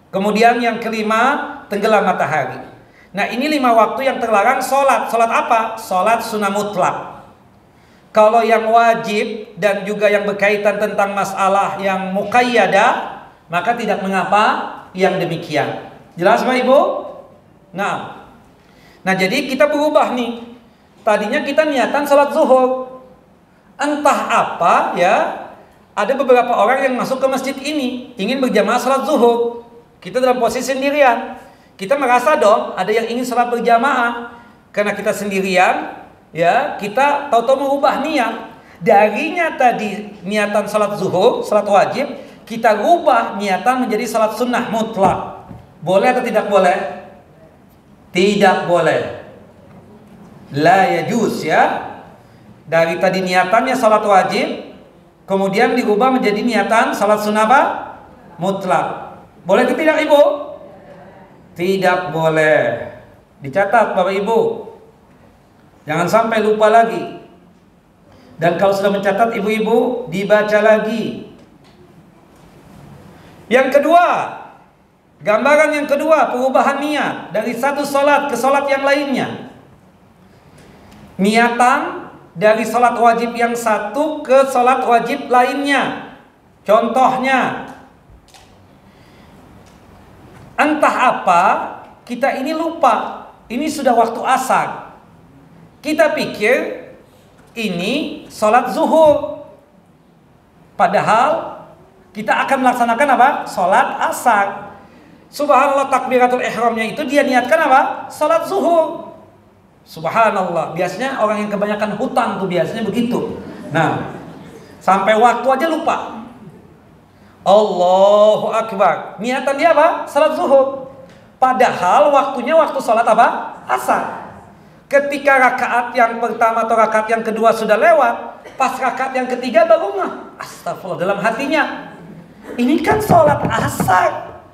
Kemudian yang kelima, tenggelam matahari. Nah, ini 5 waktu yang terlarang sholat. Sholat apa? Sholat sunnah mutlak. Kalau yang wajib dan juga yang berkaitan tentang masalah yang muqayyadah, maka tidak mengapa yang demikian. Jelas Pak Ibu? Nah, jadi kita berubah nih. Tadinya kita niatan sholat zuhur. Entah apa, ya, ada beberapa orang yang masuk ke masjid ini ingin berjamaah sholat zuhur. Kita dalam posisi sendirian. Kita merasa dong ada yang ingin sholat berjamaah. Karena kita sendirian, ya, kita tahu-tahu merubah niat. Darinya tadi niatan sholat zuhur, sholat wajib, kita rubah niatan menjadi sholat sunnah mutlak. Boleh atau tidak boleh? Tidak boleh. La yajuz, ya. Dari tadi niatannya salat wajib, kemudian diubah menjadi niatan salat sunnah apa? Mutlak. Boleh atau tidak Ibu? Tidak boleh. Dicatat Bapak Ibu. Jangan sampai lupa lagi. Dan kalau sudah mencatat ibu-ibu, dibaca lagi. Yang kedua, gambaran yang kedua, perubahan niat dari satu sholat ke sholat yang lainnya. Niatan dari sholat wajib yang satu ke sholat wajib lainnya. Contohnya, entah apa, kita ini lupa, ini sudah waktu asar. Kita pikir ini sholat zuhur, padahal kita akan melaksanakan apa? Sholat asar. Subhanallah, takbiratul ihramnya itu dia niatkan apa? Sholat zuhur. Subhanallah, biasanya orang yang kebanyakan hutang tuh biasanya begitu. Nah, sampai waktu aja lupa. Allahu Akbar, niatan dia apa? Sholat zuhur. Padahal waktunya waktu sholat apa? Asar. Ketika rakaat yang pertama atau rakaat yang kedua sudah lewat, pas rakaat yang ketiga baru ngeh, astagfirullah, dalam hatinya, ini kan sholat asar,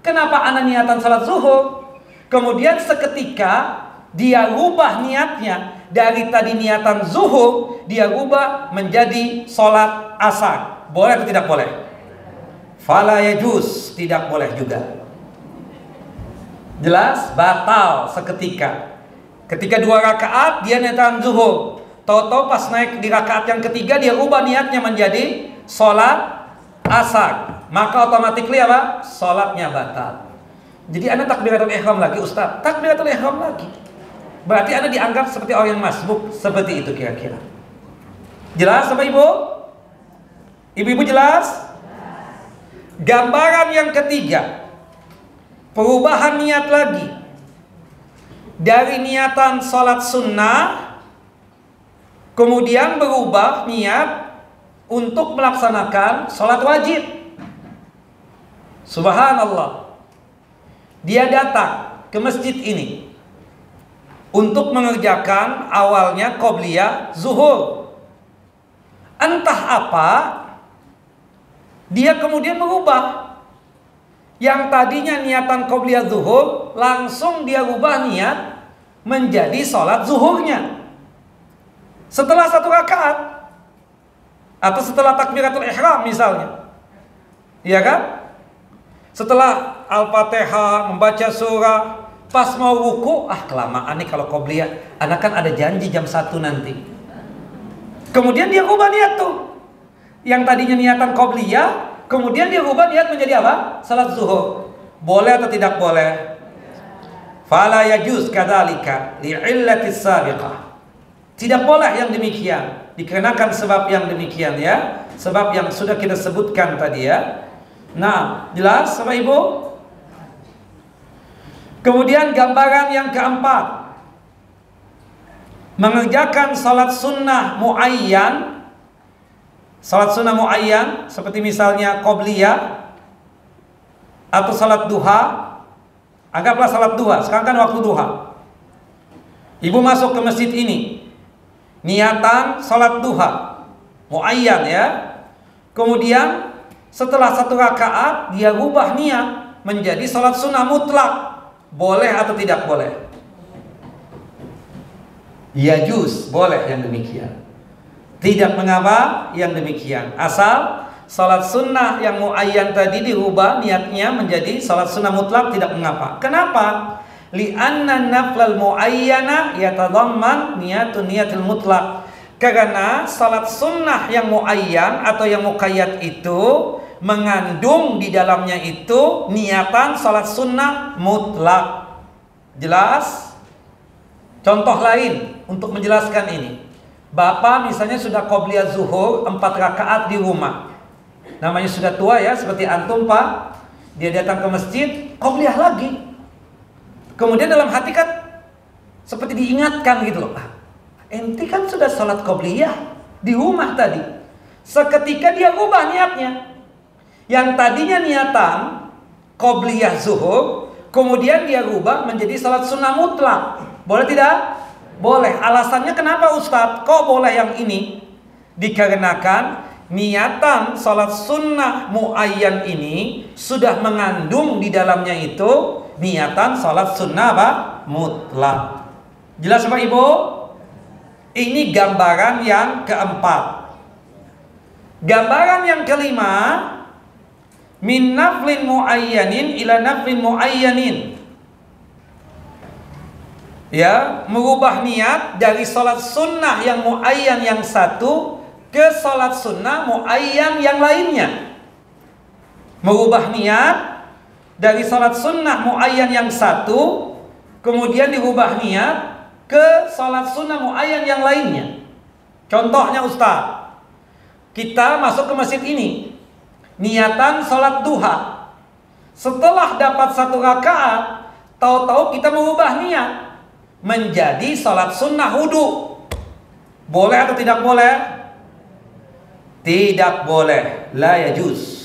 kenapa ana niatan sholat zuhur? Kemudian seketika dia rubah niatnya, dari tadi niatan zuhur dia rubah menjadi sholat asar. Boleh atau tidak boleh? Fala yajuz, tidak boleh juga. Jelas? Batal seketika. Ketika 2 rakaat dia niatan zuhur, tahu-tahu pas naik di rakaat yang ketiga dia ubah niatnya menjadi sholat asar, maka otomatis apa? Sholatnya batal. Jadi anda takbiratul ihram lagi, Ustaz. Takbiratul ihram lagi. Berarti anda dianggap seperti orang yang masbuk. Seperti itu kira-kira. Jelas Bapak Ibu? Ibu-ibu jelas? Gambaran yang ketiga, perubahan niat lagi. Dari niatan sholat sunnah kemudian berubah niat untuk melaksanakan sholat wajib. Subhanallah, dia datang ke masjid ini untuk mengerjakan awalnya qobliyah zuhur. Entah apa, dia kemudian merubah. Yang tadinya niatan qobliyah zuhur, langsung dia rubah niat menjadi sholat zuhurnya setelah 1 rakaat atau setelah takbiratul ihram misalnya, iya kan? Setelah Al-Fatihah, membaca surah, pas mau ruku, kelamaan nih kalau qobliyah, anak kan ada janji jam 1 nanti. Kemudian dia rubah niat tuh, yang tadinya niatan qobliyah, kemudian dia rubah niat menjadi apa? Salat zuhur. Boleh atau tidak boleh? Fala yajuz kadzalika li'illatis sabiqah. Tidak boleh yang demikian, dikarenakan sebab yang demikian ya, sebab yang sudah kita sebutkan tadi ya. Nah, jelas Bapak Ibu? Kemudian gambaran yang keempat, mengerjakan salat sunnah muayyan. Salat sunnah muayyan seperti misalnya qobliyah atau salat duha. Anggaplah salat duha, sekarang kan waktu duha. Ibu masuk ke masjid ini, niatan salat duha muayyan ya. Kemudian setelah 1 rakaat dia rubah niat menjadi salat sunnah mutlak. Boleh atau tidak boleh? Yajuz, boleh yang demikian. Tidak mengapa yang demikian, asal salat sunnah yang muayyan tadi dirubah niatnya menjadi salat sunnah mutlak, tidak mengapa. Kenapa? Li'anna naflal muayyana yatadamman niyatil mutlak. Karena salat sunnah yang muayyan atau yang muqayyad itu mengandung di dalamnya itu niatan salat sunnah mutlak. Jelas? Contoh lain untuk menjelaskan ini. Bapak misalnya sudah qobliyah zuhur 4 rakaat di rumah. Namanya sudah tua ya, seperti antum Pak. Dia datang ke masjid, qobliyah lagi. Kemudian dalam hati kan seperti diingatkan gitu loh. Enti kan sudah sholat qobliyah di rumah tadi. Seketika dia ubah niatnya. Yang tadinya niatan qobliyah zuhur, kemudian dia ubah menjadi sholat sunnah mutlak. Boleh tidak? Boleh. Alasannya kenapa Ustadz? Kok boleh yang ini? Dikarenakan niatan sholat sunnah muayyan ini sudah mengandung di dalamnya itu niatan sholat sunnah apa? Mutlak. Jelas Bapak Ibu? Ini gambaran yang keempat. Gambaran yang kelima, min naflin muayyanin ila naflin muayyanin. Ya, merubah niat dari sholat sunnah yang muayyan yang satu ke sholat sunnah muayyan yang lainnya. Merubah niat dari sholat sunnah muayyan yang satu, kemudian dirubah niat ke sholat sunnah muayyan yang lainnya. Contohnya Ustaz, kita masuk ke masjid ini, niatan sholat duha. Setelah dapat 1 rakaat, tahu-tahu kita merubah niat menjadi sholat sunnah wudu. Boleh atau tidak boleh? Tidak boleh. La yajuz.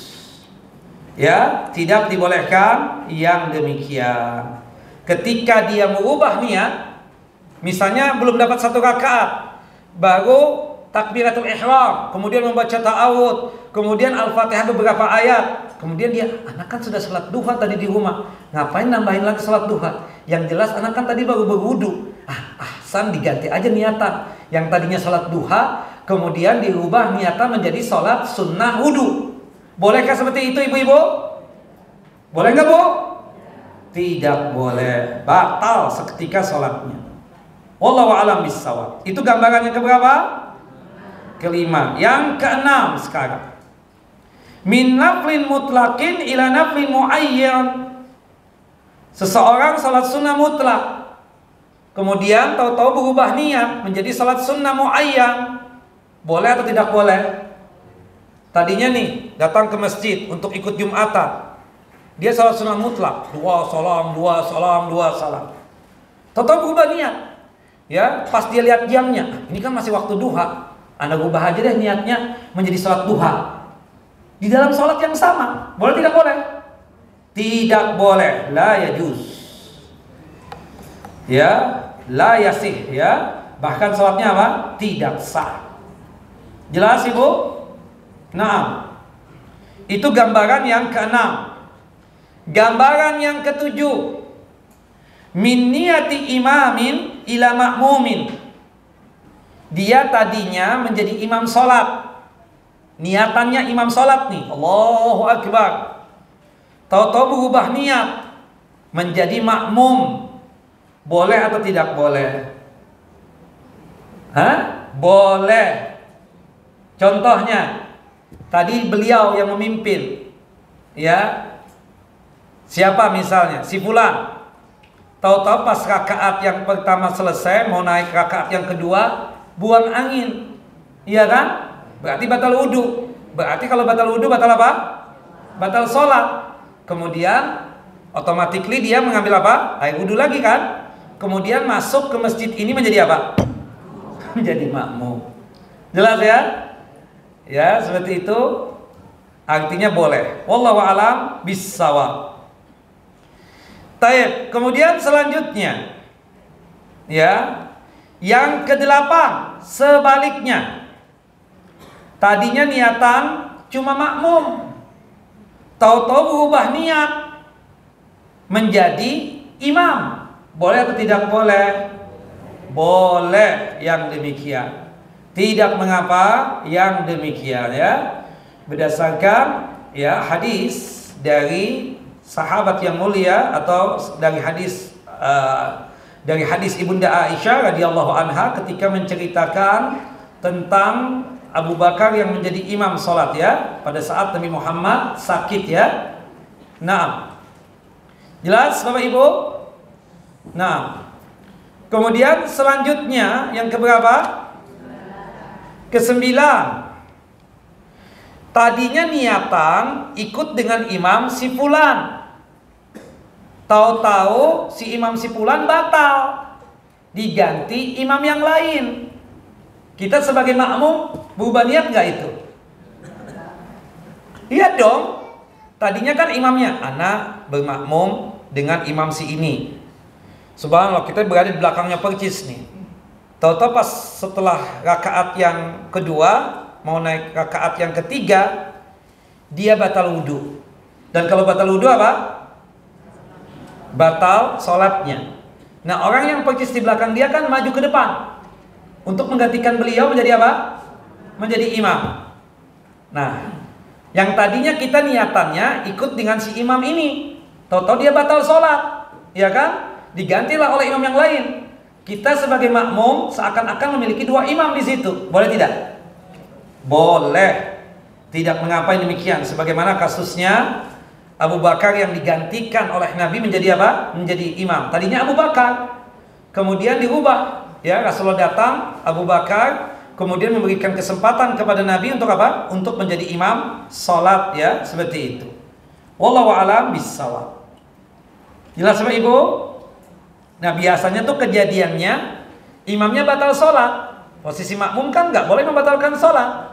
Ya, tidak dibolehkan yang demikian. Ketika dia merubah niat Misalnya belum dapat 1 rakaat, baru takbiratul ihram, kemudian membaca ta'awud, kemudian Al-Fatihah beberapa ayat, kemudian dia, anak kan sudah sholat duha tadi di rumah, ngapain nambahin lagi sholat duha? Yang jelas anak kan tadi baru berwudu. Ahsan, diganti aja niatan. Yang tadinya sholat duha, kemudian dirubah niatan menjadi sholat sunnah wudu. Bolehkah seperti itu ibu-ibu? Boleh nggak bu? Tidak boleh, batal seketika sholatnya. Wallahu a'lam bishawab. Itu gambarannya keberapa? Kelima. Yang keenam sekarang. Min naflin mutlaqin ila naflin muayyan. Seseorang salat sunnah mutlak, kemudian tahu-tahu berubah niat menjadi salat sunnah muayyan. Boleh atau tidak boleh? Tadinya nih datang ke masjid untuk ikut Jumatan, dia salat sunnah mutlak, 2 salam, 2 salam, 2 salam. Tahu-tahu berubah niat. Ya, pas dia lihat jamnya, ini kan masih waktu duha, Anda ubah aja deh niatnya menjadi salat duha. Di dalam salat yang sama, boleh tidak boleh? Tidak boleh, la yajuz. Ya, la yasih ya. Bahkan salatnya apa? Tidak sah. Jelas Ibu? Nah, itu gambaran yang keenam. Gambaran yang ketujuh, min niyati imamin ila ma'mumin. Dia tadinya menjadi imam sholat, niatannya imam sholat nih, Allahu Akbar. Tahu-tahu berubah niat menjadi makmum. Boleh atau tidak boleh? Boleh. Contohnya, tadi beliau yang memimpin, ya. Siapa misalnya? Si fulan. Tahu-tahu pas rakaat yang pertama selesai, mau naik rakaat yang kedua, buang angin. Iya kan? Berarti batal wudu. Berarti kalau batal wudu, batal apa? Batal sholat. Kemudian automatically dia mengambil apa? Air wudu lagi kan? Kemudian masuk ke masjid ini menjadi apa? Menjadi makmum. Jelas ya? Ya, seperti itu. Artinya boleh. Wallahu a'lam bissawab. Taib. Kemudian selanjutnya, ya, yang kedelapan, sebaliknya. Tadinya niatan cuma makmum, tahu-tahu berubah niat menjadi imam. Boleh atau tidak boleh? Boleh yang demikian. Tidak mengapa yang demikian ya. Berdasarkan ya hadis dari sahabat yang mulia, atau dari hadis Ibunda Aisyah radhiyallahu anha ketika menceritakan tentang Abu Bakar yang menjadi imam salat ya pada saat Nabi Muhammad sakit ya. Nah, jelas Bapak Ibu? Nah, kemudian selanjutnya yang keberapa? Kesembilan. Tadinya niatan ikut dengan imam si fulan, tahu-tahu si imam si fulan batal, diganti imam yang lain. Kita sebagai makmum berubah niat nggak itu? Iya dong. Tadinya kan imamnya, anak bermakmum dengan imam si ini. Subhanallah, kita berada di belakangnya percis nih. Tahu-tahu pas setelah rakaat yang kedua, mau naik rakaat yang ketiga, dia batal wudu. Dan kalau batal wudu apa? Batal sholatnya. Nah, orang yang persis di belakang dia kan maju ke depan untuk menggantikan beliau menjadi apa? Menjadi imam. Nah, yang tadinya kita niatannya ikut dengan si imam ini, tahu-tahu dia batal sholat, ya kan? Digantilah oleh imam yang lain. Kita sebagai makmum seakan-akan memiliki 2 imam di situ. Boleh tidak? Boleh. Tidak mengapa demikian. Sebagaimana kasusnya Abu Bakar yang digantikan oleh Nabi menjadi apa? Menjadi imam. Tadinya Abu Bakar, kemudian dirubah. Ya, Rasulullah datang, Abu Bakar kemudian memberikan kesempatan kepada Nabi untuk apa? Untuk menjadi imam salat ya, seperti itu. Wallahu a'lam bissawab. Jelas Bapak Ibu? Nah, biasanya tuh kejadiannya imamnya batal sholat. Posisi makmum kan nggak boleh membatalkan sholat.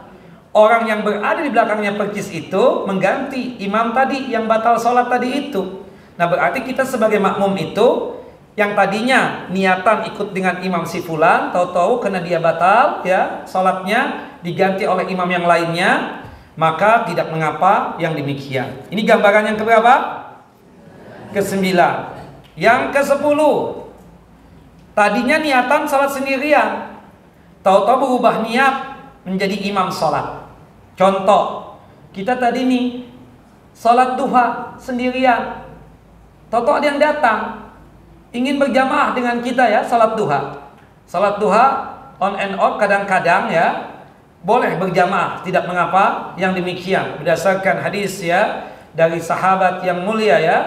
Orang yang berada di belakangnya percis itu mengganti imam tadi yang batal sholat tadi itu. Nah, berarti kita sebagai makmum itu yang tadinya niatan ikut dengan imam si fulan, tahu-tahu karena dia batal ya salatnya diganti oleh imam yang lainnya, maka tidak mengapa yang demikian. Ini gambaran yang keberapa? Ke-9. Yang ke-10, tadinya niatan salat sendirian, tahu-tahu berubah niat menjadi imam salat. Contoh, kita tadi nih salat duha sendirian, tahu-tahu ada yang datang ingin berjamaah dengan kita ya salat duha. Salat duha on and off kadang-kadang ya boleh berjamaah, tidak mengapa yang demikian. Berdasarkan hadis ya dari sahabat yang mulia ya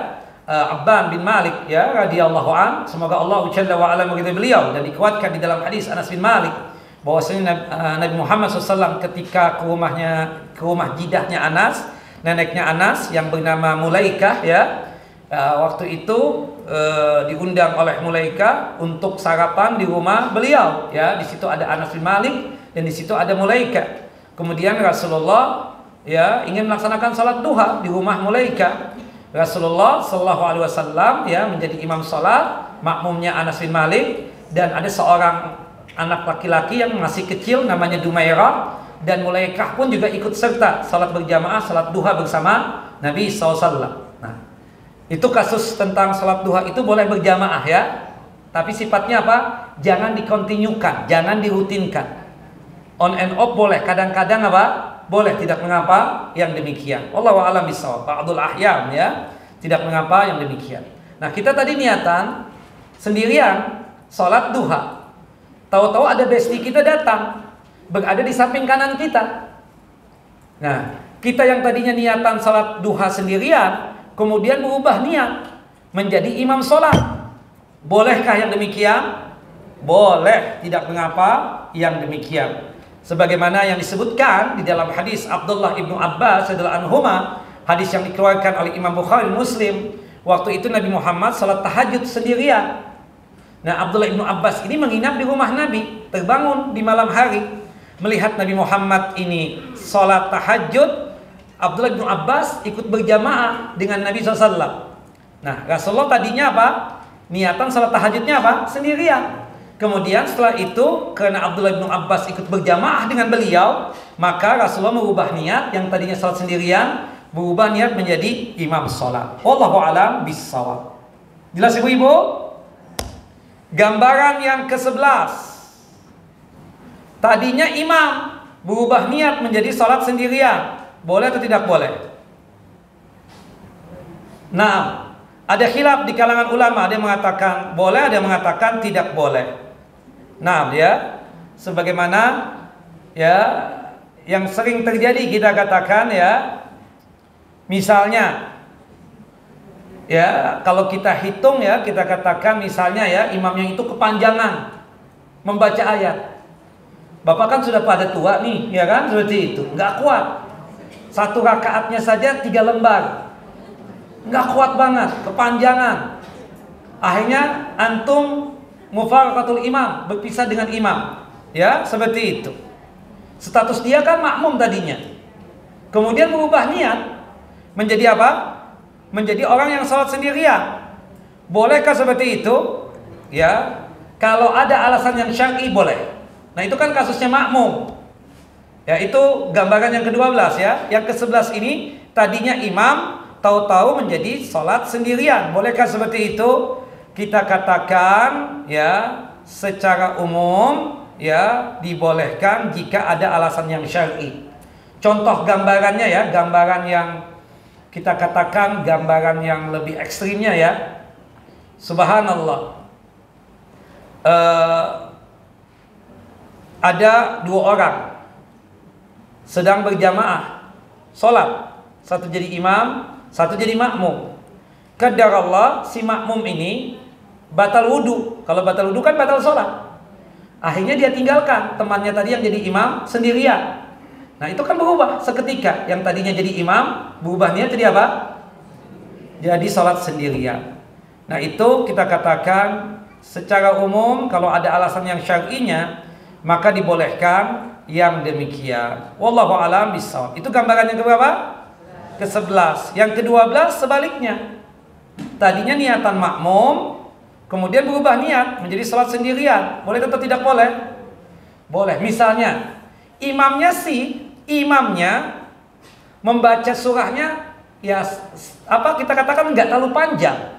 Abban bin Malik ya radhiyallahu an, semoga Allah Jalla wa ala meridai beliau, dan dikuatkan di dalam hadis Anas bin Malik bahwasanya Nabi Muhammad SAW ketika ke rumah jidahnya Anas, neneknya Anas yang bernama Mulaikah ya, waktu itu diundang oleh Mulaikah untuk sarapan di rumah beliau ya. Di situ ada Anas bin Malik dan di situ ada Mulaikah. Kemudian Rasulullah ya ingin melaksanakan salat duha di rumah Mulaikah. Rasulullah Shallallahu Alaihi Wasallam ya menjadi imam salat, makmumnya Anas bin Malik, dan ada seorang anak laki-laki yang masih kecil namanya Dumairah, dan Mulaikah pun juga ikut serta salat berjamaah, salat duha bersama Nabi SAW. Nah, itu kasus tentang salat duha itu boleh berjamaah ya, tapi sifatnya apa? Jangan dikontinyukan, jangan dirutinkan. On and off boleh, kadang-kadang apa? Boleh, tidak mengapa yang demikian. Wallahu a'lam bishawab. Ba'dul ahyam ya, tidak mengapa yang demikian. Nah, kita tadi niatan sendirian salat duha, tahu-tahu ada bestie kita datang berada di samping kanan kita. Nah, kita yang tadinya niatan salat duha sendirian kemudian berubah niat menjadi imam salat. Bolehkah yang demikian? Boleh, tidak mengapa yang demikian. Sebagaimana yang disebutkan di dalam hadis Abdullah ibnu Abbas radhiyallahu anhuma, hadis yang dikeluarkan oleh Imam Bukhari Muslim. Waktu itu Nabi Muhammad salat tahajud sendirian. Nah, Abdullah ibnu Abbas ini menginap di rumah Nabi, terbangun di malam hari melihat Nabi Muhammad ini salat tahajud. Abdullah ibnu Abbas ikut berjamaah dengan Nabi SAW. Nah, Rasulullah tadinya apa? Niatan salat tahajudnya apa? Sendirian. Kemudian setelah itu, karena Abdullah bin Abbas ikut berjamaah dengan beliau, maka Rasulullah merubah niat yang tadinya salat sendirian, berubah niat menjadi imam salat. Wallahu a'lam bishawab. Jelas ibu-ibu? Gambaran yang ke-11. Tadinya imam, berubah niat menjadi salat sendirian. Boleh atau tidak boleh? Nah, ada khilaf di kalangan ulama, ada yang mengatakan boleh, ada yang mengatakan tidak boleh. Nah, ya, sebagaimana ya yang sering terjadi kita katakan ya, misalnya ya kalau kita hitung ya, kita katakan misalnya ya imamnya itu kepanjangan membaca ayat. Bapak kan sudah pada tua nih, ya kan, seperti itu, nggak kuat. Satu rakaatnya saja 3 lembar, nggak kuat banget, kepanjangan. Akhirnya antum mufaraqatul imam, berpisah dengan imam, ya seperti itu. Status dia kan makmum tadinya, kemudian berubah niat menjadi apa? Menjadi orang yang salat sendirian. Bolehkah seperti itu? Ya, kalau ada alasan yang syar'i boleh. Nah, itu kan kasusnya makmum. Ya, itu gambaran yang ke-12 ya. Yang ke-11 ini tadinya imam, tahu-tahu menjadi salat sendirian. Bolehkah seperti itu? Kita katakan ya secara umum ya dibolehkan jika ada alasan yang syar'i. Contoh gambarannya ya, gambaran yang kita katakan gambaran yang lebih ekstrimnya ya. Subhanallah. Ada 2 orang sedang berjamaah sholat, satu jadi imam, satu jadi makmum. Qadarallah si makmum ini batal wudu. Kalau batal wudu kan batal sholat. Akhirnya dia tinggalkan temannya tadi yang jadi imam sendirian. Nah, itu kan berubah seketika. Yang tadinya jadi imam berubah niat jadi apa? Jadi sholat sendirian. Nah, itu kita katakan secara umum kalau ada alasan yang syar'inya maka dibolehkan yang demikian. Wallahu a'lam bishawab. Itu gambaran yang keberapa? Ke-11. Yang ke-12 sebaliknya. Tadinya niatan makmum, kemudian berubah niat menjadi sholat sendirian, boleh atau tidak boleh? Boleh. Misalnya imamnya membaca surahnya ya kita katakan nggak terlalu panjang,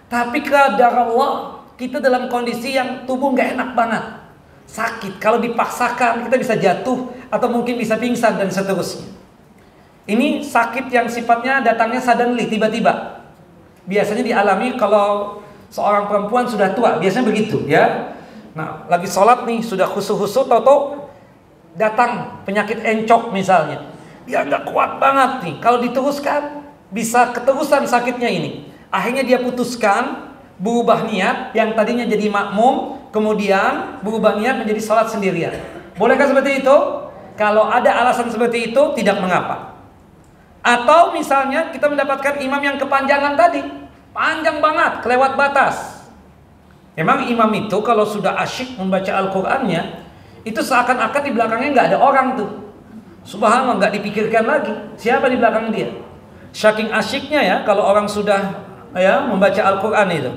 tapi qadar Allah kita dalam kondisi yang tubuh nggak enak banget, sakit, kalau dipaksakan kita bisa jatuh atau mungkin bisa pingsan dan seterusnya. Ini sakit yang sifatnya datangnya suddenly, tiba-tiba. Biasanya dialami kalau seorang perempuan sudah tua, biasanya begitu ya. Nah, lagi sholat nih, sudah khusyuk-khusyuk, tahu-tahu datang penyakit encok misalnya. Dia nggak kuat banget nih. Kalau diteruskan, bisa keterusan sakitnya ini. Akhirnya dia putuskan berubah niat, yang tadinya jadi makmum, kemudian berubah niat menjadi sholat sendirian. Bolehkah seperti itu? Kalau ada alasan seperti itu, tidak mengapa. Atau misalnya kita mendapatkan imam yang kepanjangan tadi, panjang banget, kelewat batas. Memang imam itu kalau sudah asyik membaca Al-Qur'annya, itu seakan-akan di belakangnya nggak ada orang tuh. Subhanallah, nggak dipikirkan lagi siapa di belakang dia. Saking asyiknya ya kalau orang sudah membaca Al-Qur'an itu.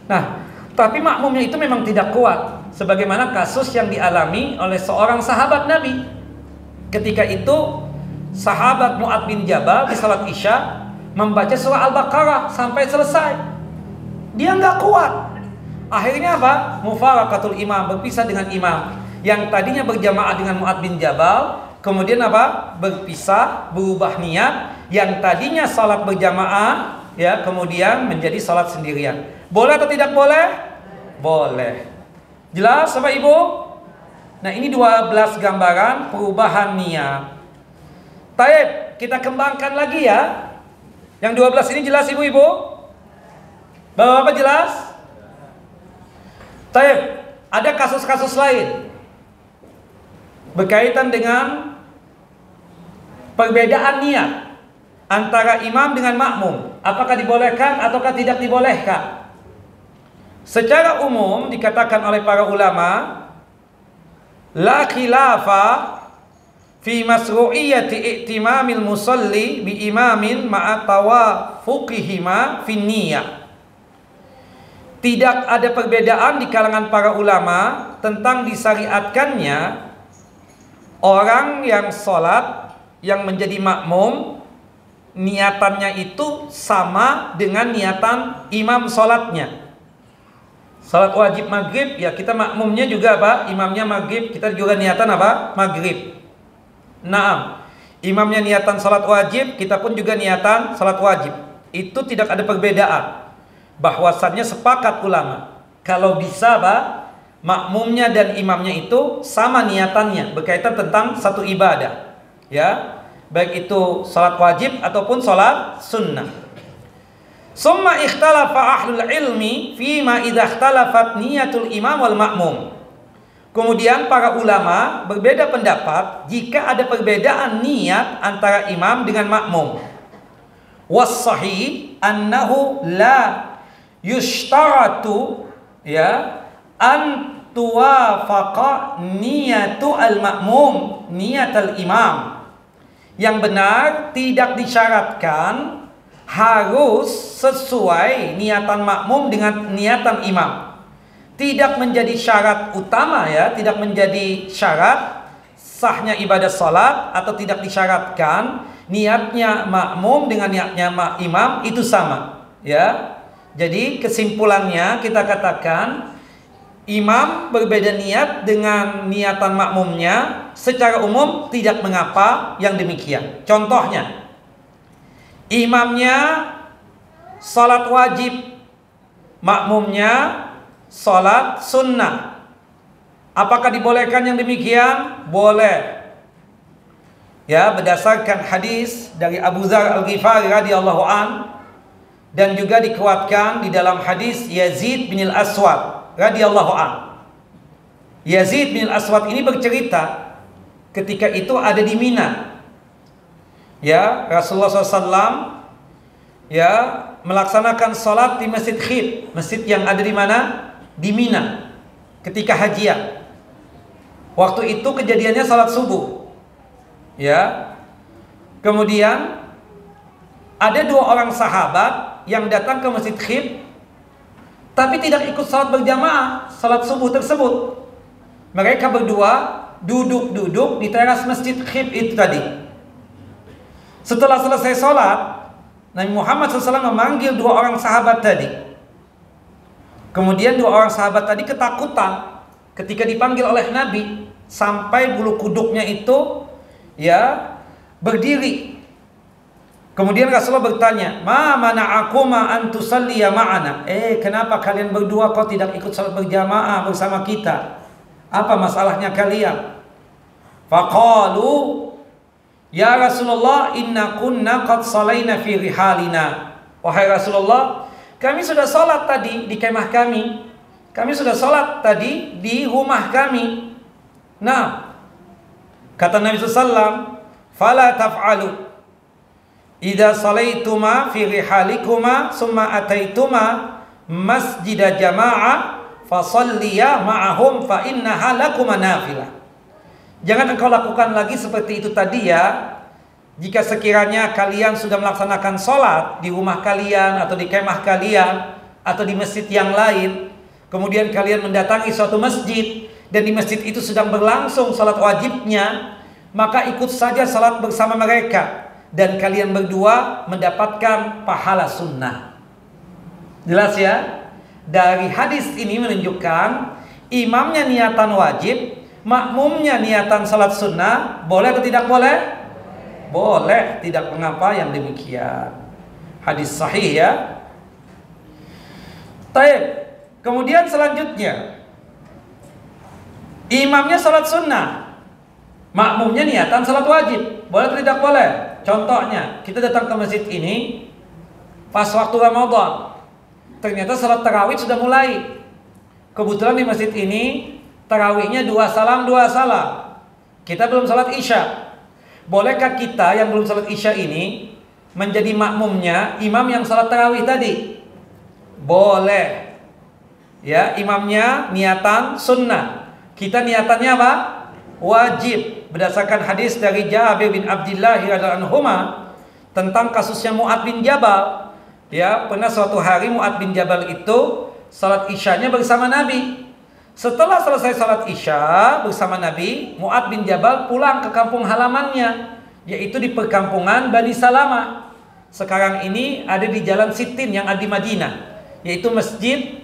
Nah, tapi makmumnya itu memang tidak kuat, sebagaimana kasus yang dialami oleh seorang sahabat Nabi. Ketika itu sahabat Mu'adz bin Jabal di salat Isya membaca surah Al-Baqarah sampai selesai. Dia nggak kuat. Akhirnya apa? Mufaraqatul imam, berpisah dengan imam. Yang tadinya berjamaah dengan Mu'adz bin Jabal, kemudian apa? Berpisah, berubah niat. Yang tadinya salat berjamaah, ya, kemudian menjadi salat sendirian. Boleh atau tidak boleh? Boleh. Jelas Bapak Ibu? Nah, ini 12 gambaran perubahan niat. Taib, kita kembangkan lagi ya. Yang 12 ini jelas Ibu-ibu? Bapak-bapak jelas? Taib, ada kasus-kasus lain berkaitan dengan perbedaan niat antara imam dengan makmum. Apakah dibolehkan ataukah tidak dibolehkan? Secara umum dikatakan oleh para ulama, la khilafa fi masru'iyyati i'timamil musalli bi imamin ma'a tawafuqihima fi niyyah. Tidak ada perbedaan di kalangan para ulama tentang disyariatkannya orang yang sholat, yang menjadi makmum, niatannya itu sama dengan niatan imam sholatnya. Sholat wajib maghrib, ya kita makmumnya juga apa? Imamnya maghrib, kita juga niatan apa? Maghrib. Naam, imamnya niatan salat wajib, kita pun juga niatan salat wajib. Itu tidak ada perbedaan. Bahwasannya sepakat ulama, kalau bisa makmumnya dan imamnya itu sama niatannya, berkaitan tentang satu ibadah, ya, baik itu salat wajib ataupun salat sunnah. Summa ikhtalafa ahlul ilmi fima idza ikhtalafat niyatul imam wal ma'mum. Kemudian para ulama berbeda pendapat jika ada perbedaan niat antara imam dengan makmum. Was-sahih annahu la yushtaratu an tuwafaqa niyatu al-ma'mum niyat al-imam. Yang benar tidak disyaratkan harus sesuai niatan makmum dengan niatan imam. Tidak menjadi syarat utama ya, tidak menjadi syarat sahnya ibadah salat, atau tidak disyaratkan niatnya makmum dengan niatnya imam itu sama ya. Jadi kesimpulannya kita katakan imam berbeda niat dengan niatan makmumnya secara umum tidak mengapa yang demikian. Contohnya, imamnya salat wajib, makmumnya salat sunnah. Apakah dibolehkan yang demikian? Boleh. Ya, berdasarkan hadis dari Abu Dzar Al-Ghifari radhiyallahu an, dan juga dikuatkan di dalam hadis Yazid bin Al-Aswad radhiyallahu an. Yazid bin Al-Aswad ini bercerita ketika itu ada di Mina. Ya, Rasulullah SAW ya melaksanakan salat di Masjid Khif, masjid yang ada di mana? Di Mina, ketika hajian. Waktu itu kejadiannya salat subuh. Ya. Kemudian ada dua orang sahabat yang datang ke Masjid Khif tapi tidak ikut salat berjamaah, salat subuh tersebut. Mereka berdua duduk-duduk di teras masjid Khib itu tadi. Setelah selesai salat, Nabi Muhammad SAW memanggil dua orang sahabat tadi. Kemudian dua orang sahabat tadi ketakutan ketika dipanggil oleh Nabi, sampai bulu kuduknya itu ya berdiri. Kemudian Rasulullah bertanya, "Ma mana'akuma an tusalliya ma'ana?" Kenapa kalian berdua kok tidak ikut salat berjamaah bersama kita? Apa masalahnya kalian? Faqalu, "Ya Rasulullah, inna kunna qad salaina fi rihalina." Wahai Rasulullah, kami sudah salat tadi di kemah kami. Kami sudah salat tadi di rumah kami. Nah, kata Nabi SAW, "Fala taf'alu. Idza salaituma fi rihalikuma summa ataituma masjida jama'ah fasalliya ma'ahum fa innaha lakuma nafilah." Jangan engkau lakukan lagi seperti itu tadi ya. Jika sekiranya kalian sudah melaksanakan sholat di rumah kalian atau di kemah kalian atau di masjid yang lain, kemudian kalian mendatangi suatu masjid dan di masjid itu sedang berlangsung sholat wajibnya, maka ikut saja sholat bersama mereka dan kalian berdua mendapatkan pahala sunnah. Jelas ya? Dari hadis ini menunjukkan imamnya niatan wajib, makmumnya niatan salat sunnah, boleh atau tidak boleh? Boleh, tidak mengapa yang demikian. Hadis sahih ya. Taib. Kemudian selanjutnya, imamnya salat sunnah, makmumnya niatan salat wajib, boleh atau tidak boleh? Contohnya, kita datang ke masjid ini pas waktu Ramadan. Ternyata salat tarawih sudah mulai. Kebetulan di masjid ini tarawihnya 2 salam 2 salam. Kita belum salat isya. Bolehkah kita yang belum salat isya ini menjadi makmumnya imam yang salat tarawih tadi? Boleh. Ya, imamnya niatan sunnah. Kita niatannya apa? Wajib. Berdasarkan hadis dari Jabir bin Abdullah radhiyallahu anhuma tentang kasusnya Mu'adz bin Jabal. Ya, pernah suatu hari Mu'adz bin Jabal itu salat isyanya bersama Nabi. Setelah selesai salat isya bersama Nabi, Mu'adz bin Jabal pulang ke kampung halamannya, yaitu di perkampungan Bani Salamah. Sekarang ini ada di Jalan Sittin yang ada di Madinah, yaitu masjid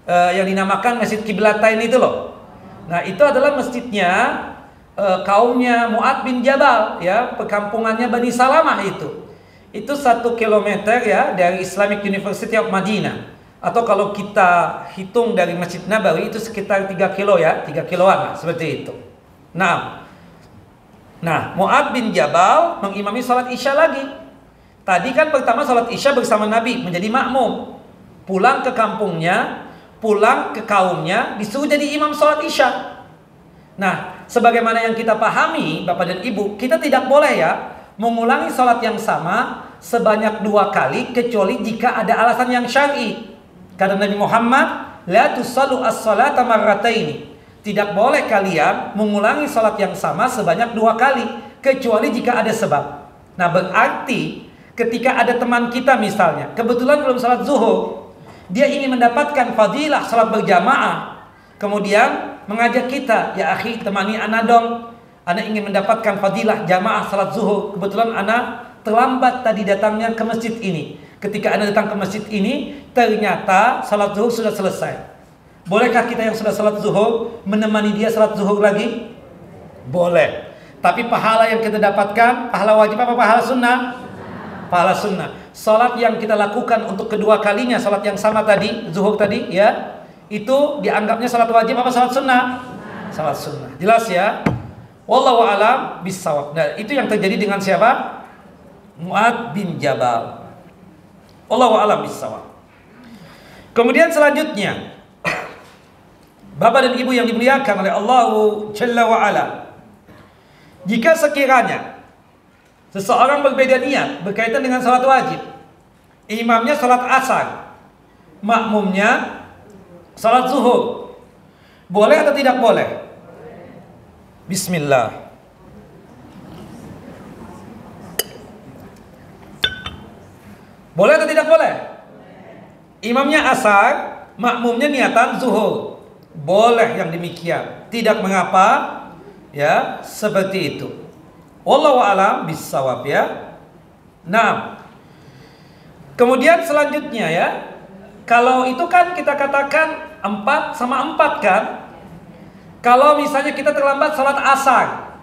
yang dinamakan Masjid Qiblatain itu loh. Nah, itu adalah masjidnya kaumnya Mu'adz bin Jabal, ya, perkampungannya Bani Salamah itu. Itu 1 kilometer ya dari Islamic University of Madinah. Atau kalau kita hitung dari Masjid Nabawi itu sekitar 3 kilo ya, 3 kiloan lah, seperti itu. Nah, Mu'adz bin Jabal mengimami salat isya lagi. Tadi kan pertama salat isya bersama Nabi, menjadi makmum. Pulang ke kampungnya, pulang ke kaumnya, disuruh jadi imam salat isya. Nah, sebagaimana yang kita pahami, Bapak dan Ibu, kita tidak boleh ya mengulangi salat yang sama sebanyak 2 kali kecuali jika ada alasan yang syar'i. Kata Nabi Muhammad, "La tusallu as-salata marrataini." Tidak boleh kalian mengulangi salat yang sama sebanyak 2 kali kecuali jika ada sebab. Nah, berarti ketika ada teman kita misalnya kebetulan belum salat zuhur, dia ingin mendapatkan fadilah salat berjamaah, kemudian mengajak kita, "Ya akhi, temani ana dong. Ana ingin mendapatkan fadilah jamaah salat zuhur. Kebetulan ana terlambat tadi datangnya ke masjid ini." Ketika Anda datang ke masjid ini, ternyata salat zuhur sudah selesai. Bolehkah kita yang sudah salat zuhur menemani dia salat zuhur lagi? Boleh. Tapi pahala yang kita dapatkan, pahala wajib apa pahala sunnah? Pahala sunnah. Salat yang kita lakukan untuk kedua kalinya, salat yang sama tadi, zuhur tadi ya, itu dianggapnya salat wajib apa salat sunnah? Salat sunnah. Jelas ya? Wallahu a'lam bissawab. Nah, itu yang terjadi dengan siapa? Mu'adz bin Jabal. Wallahu a'lam bissawab. Kemudian selanjutnya, Bapak dan Ibu yang dimuliakan oleh Allah Jalla wa Ala, jika sekiranya seseorang berbeda niat berkaitan dengan salat wajib, imamnya salat asar, makmumnya salat zuhur, boleh atau tidak boleh? Bismillah. Boleh atau tidak boleh? Imamnya asar, makmumnya niatan zuhur. Boleh yang demikian, tidak mengapa ya, seperti itu. Wallahu a'lam bissawab ya. Nah, kemudian selanjutnya ya, kalau itu kan kita katakan 4 sama 4 kan. Kalau misalnya kita terlambat salat asar,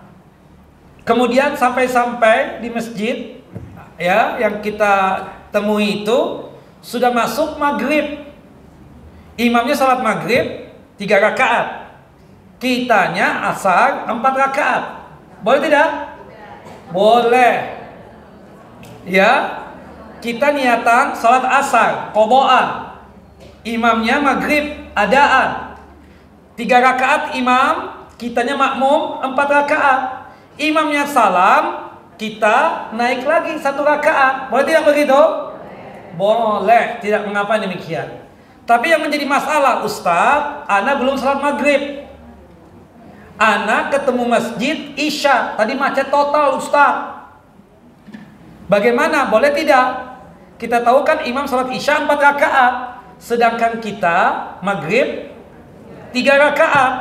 kemudian sampai di masjid ya, yang kita temui itu sudah masuk maghrib. Imamnya salat maghrib 3 rakaat, kitanya asar 4 rakaat. Boleh tidak? Boleh. Ya, kita niatan salat asar qadhaan, imamnya maghrib adaan. 3 rakaat imam, kitanya makmum 4 rakaat. Imamnya salam, kita naik lagi 1 rakaat. Boleh tidak begitu? Boleh, tidak mengapa demikian. Tapi yang menjadi masalah, Ustaz, ana belum salat maghrib, ana ketemu masjid isya, tadi macet total Ustaz. Bagaimana? Boleh tidak? Kita tahu kan imam salat isya 4 rakaat, sedangkan kita maghrib 3 rakaat.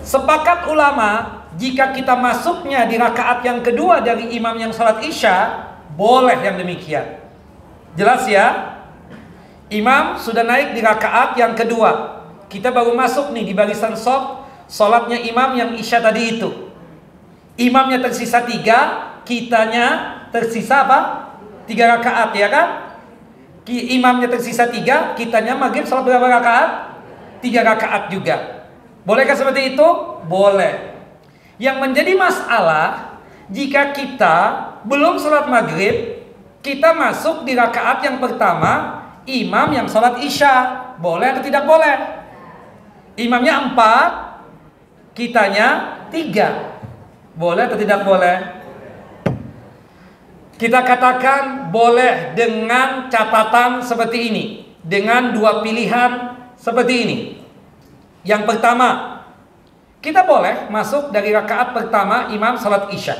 Sepakat ulama, jika kita masuknya di rakaat yang kedua dari imam yang salat isya, boleh yang demikian. Jelas ya? Imam sudah naik di rakaat yang kedua, kita baru masuk nih di barisan shaf, salatnya imam yang isya tadi itu. Imamnya tersisa 3, kitanya tersisa apa? 3 rakaat ya kan? Imamnya tersisa 3, kitanya maghrib salat berapa rakaat? 3 rakaat juga. Bolehkah seperti itu? Boleh. Yang menjadi masalah, jika kita belum salat maghrib, kita masuk di rakaat yang pertama, imam yang salat isya, boleh atau tidak boleh? Imamnya 4, kitanya 3, boleh atau tidak boleh? Kita katakan boleh dengan catatan seperti ini, dengan 2 pilihan seperti ini. Yang pertama, kita boleh masuk dari rakaat pertama imam salat isya.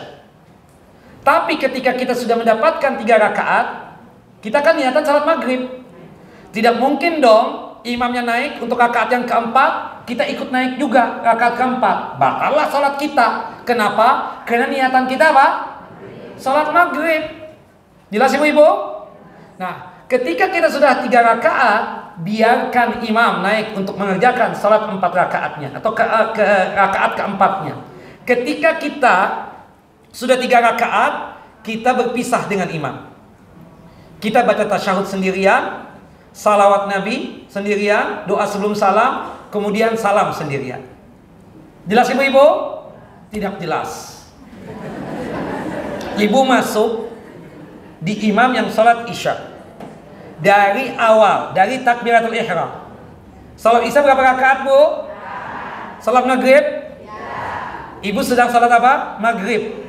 Tapi ketika kita sudah mendapatkan 3 rakaat, kita kan niatan salat maghrib. Tidak mungkin dong imamnya naik untuk rakaat yang keempat, kita ikut naik juga rakaat keempat. Batallah salat kita. Kenapa? Karena niatan kita apa? Salat maghrib. Jelas ibu-ibu? Nah, ketika kita sudah 3 rakaat, biarkan imam naik untuk mengerjakan salat 4 rakaatnya atau ke rakaat keempatnya. Ketika kita sudah 3 rakaat, kita berpisah dengan imam. Kita baca tasyahud sendirian, salawat Nabi sendirian, doa sebelum salam, kemudian salam sendirian. Jelas ibu-ibu? Tidak jelas. Ibu masuk di imam yang salat isya dari awal, dari takbiratul ihram. Salat isya berapa rakaat, Bu? Salat maghrib? Ibu sedang salat apa? Maghrib.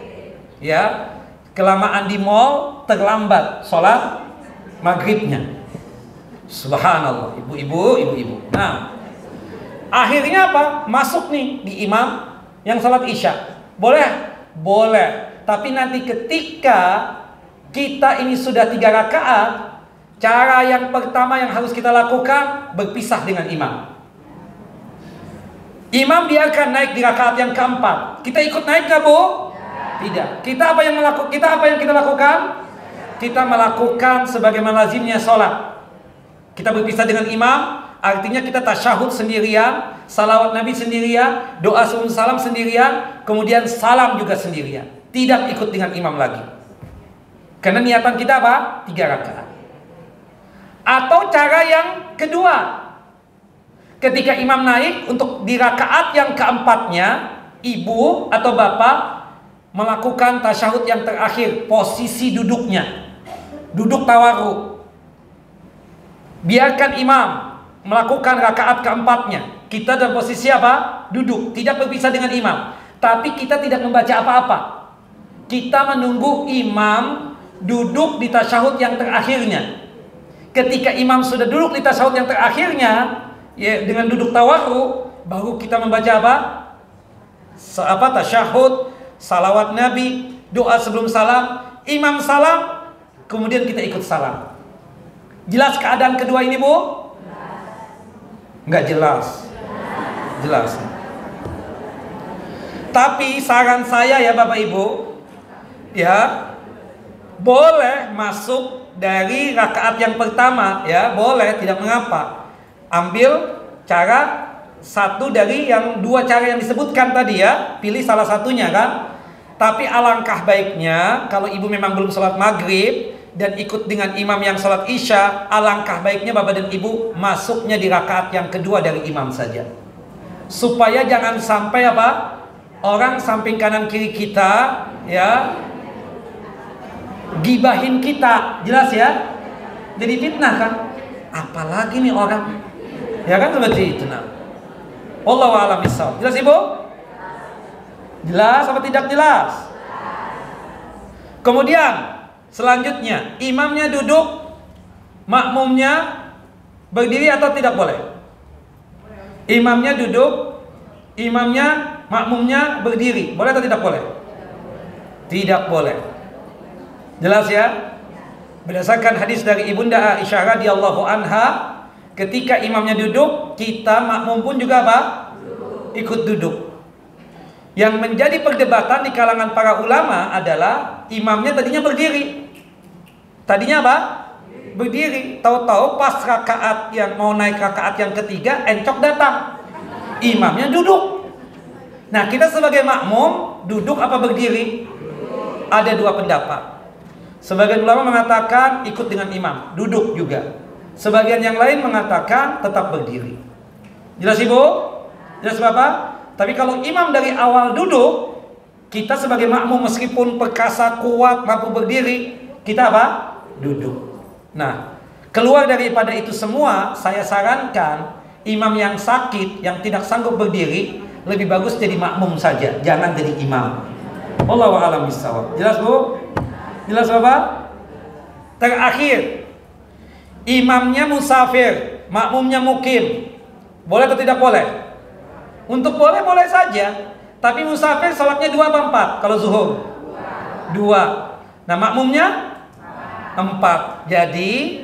Ya, kelamaan di mall, terlambat salat maghribnya. Subhanallah, ibu-ibu. Nah, akhirnya apa? Masuk nih di imam yang salat isya. Boleh? Boleh. Tapi nanti ketika kita ini sudah 3 rakaat, cara yang pertama yang harus kita lakukan, berpisah dengan imam. Imam biarkan naik di rakaat yang keempat. Kita ikut naik gak, Bu? Tidak. Kita apa yang kita lakukan? Kita melakukan sebagaimana lazimnya sholat. Kita berpisah dengan imam, artinya kita tasyahud sendirian, salawat Nabi sendirian, doa sebelum salam sendirian, kemudian salam juga sendirian. Tidak ikut dengan imam lagi. Karena niatan kita apa? 3 rakaat. Atau cara yang kedua, ketika imam naik untuk di rakaat yang keempatnya, ibu atau bapak melakukan tasyahud yang terakhir, posisi duduknya, duduk tawarruk. Biarkan imam melakukan rakaat keempatnya, kita dalam posisi apa? Duduk, tidak berpisah dengan imam. Tapi kita tidak membaca apa-apa. Kita menunggu imam duduk di tasyahud yang terakhirnya. Ketika imam sudah duduk di tasyahud yang terakhirnya, ya, dengan duduk tawarruk, baru kita membaca apa? Tasyahud, salawat Nabi, doa sebelum salam, imam salam, kemudian kita ikut salam. Jelas keadaan kedua ini, Bu? Nggak jelas. Jelas. Tapi saran saya ya Bapak Ibu, ya, boleh masuk dari rakaat yang pertama, ya, boleh, tidak mengapa. Ambil cara satu dari yang dua cara yang disebutkan tadi, ya, pilih salah satunya kan. Tapi alangkah baiknya kalau ibu memang belum sholat maghrib dan ikut dengan imam yang sholat isya, alangkah baiknya Bapak dan Ibu masuknya di rakaat yang kedua dari imam saja, supaya jangan sampai apa, orang samping kanan kiri kita, ya, gibahin kita, jelas ya, jadi fitnah kan, apalagi nih orang, ya kan, seperti itu. Nah, wallahu a'lam bishawab. Jelas Ibu? Jelas apa tidak jelas? Kemudian selanjutnya, imamnya duduk, makmumnya berdiri atau tidak boleh? Imamnya duduk, imamnya, makmumnya berdiri, boleh atau tidak boleh? Tidak boleh. Jelas ya? Berdasarkan hadis dari Ibunda Aisyah radhiyallahu anha, ketika imamnya duduk, kita makmum pun juga apa? Ikut duduk. Yang menjadi perdebatan di kalangan para ulama adalah imamnya tadinya berdiri. Tadinya apa? Berdiri. Tahu-tahu pas rakaat yang mau naik rakaat yang ketiga, encok datang. Imamnya duduk. Nah, kita sebagai makmum duduk apa berdiri? Ada dua pendapat. Sebagian ulama mengatakan ikut dengan imam, duduk juga. Sebagian yang lain mengatakan tetap berdiri. Jelas Ibu? Jelas Bapak? Tapi kalau imam dari awal duduk, kita sebagai makmum meskipun perkasa, kuat, mampu berdiri, kita apa? Duduk. Nah, keluar daripada itu semua, saya sarankan imam yang sakit, yang tidak sanggup berdiri, lebih bagus jadi makmum saja, jangan jadi imam. Wallahu a'lam bishawab. Jelas Bu? Jelas Bapak? Terakhir, imamnya musafir, makmumnya mukim, boleh atau tidak boleh? Untuk boleh-boleh saja. Tapi musafir sholatnya 2 apa 4? Kalau zuhur 2. Nah makmumnya 4. Jadi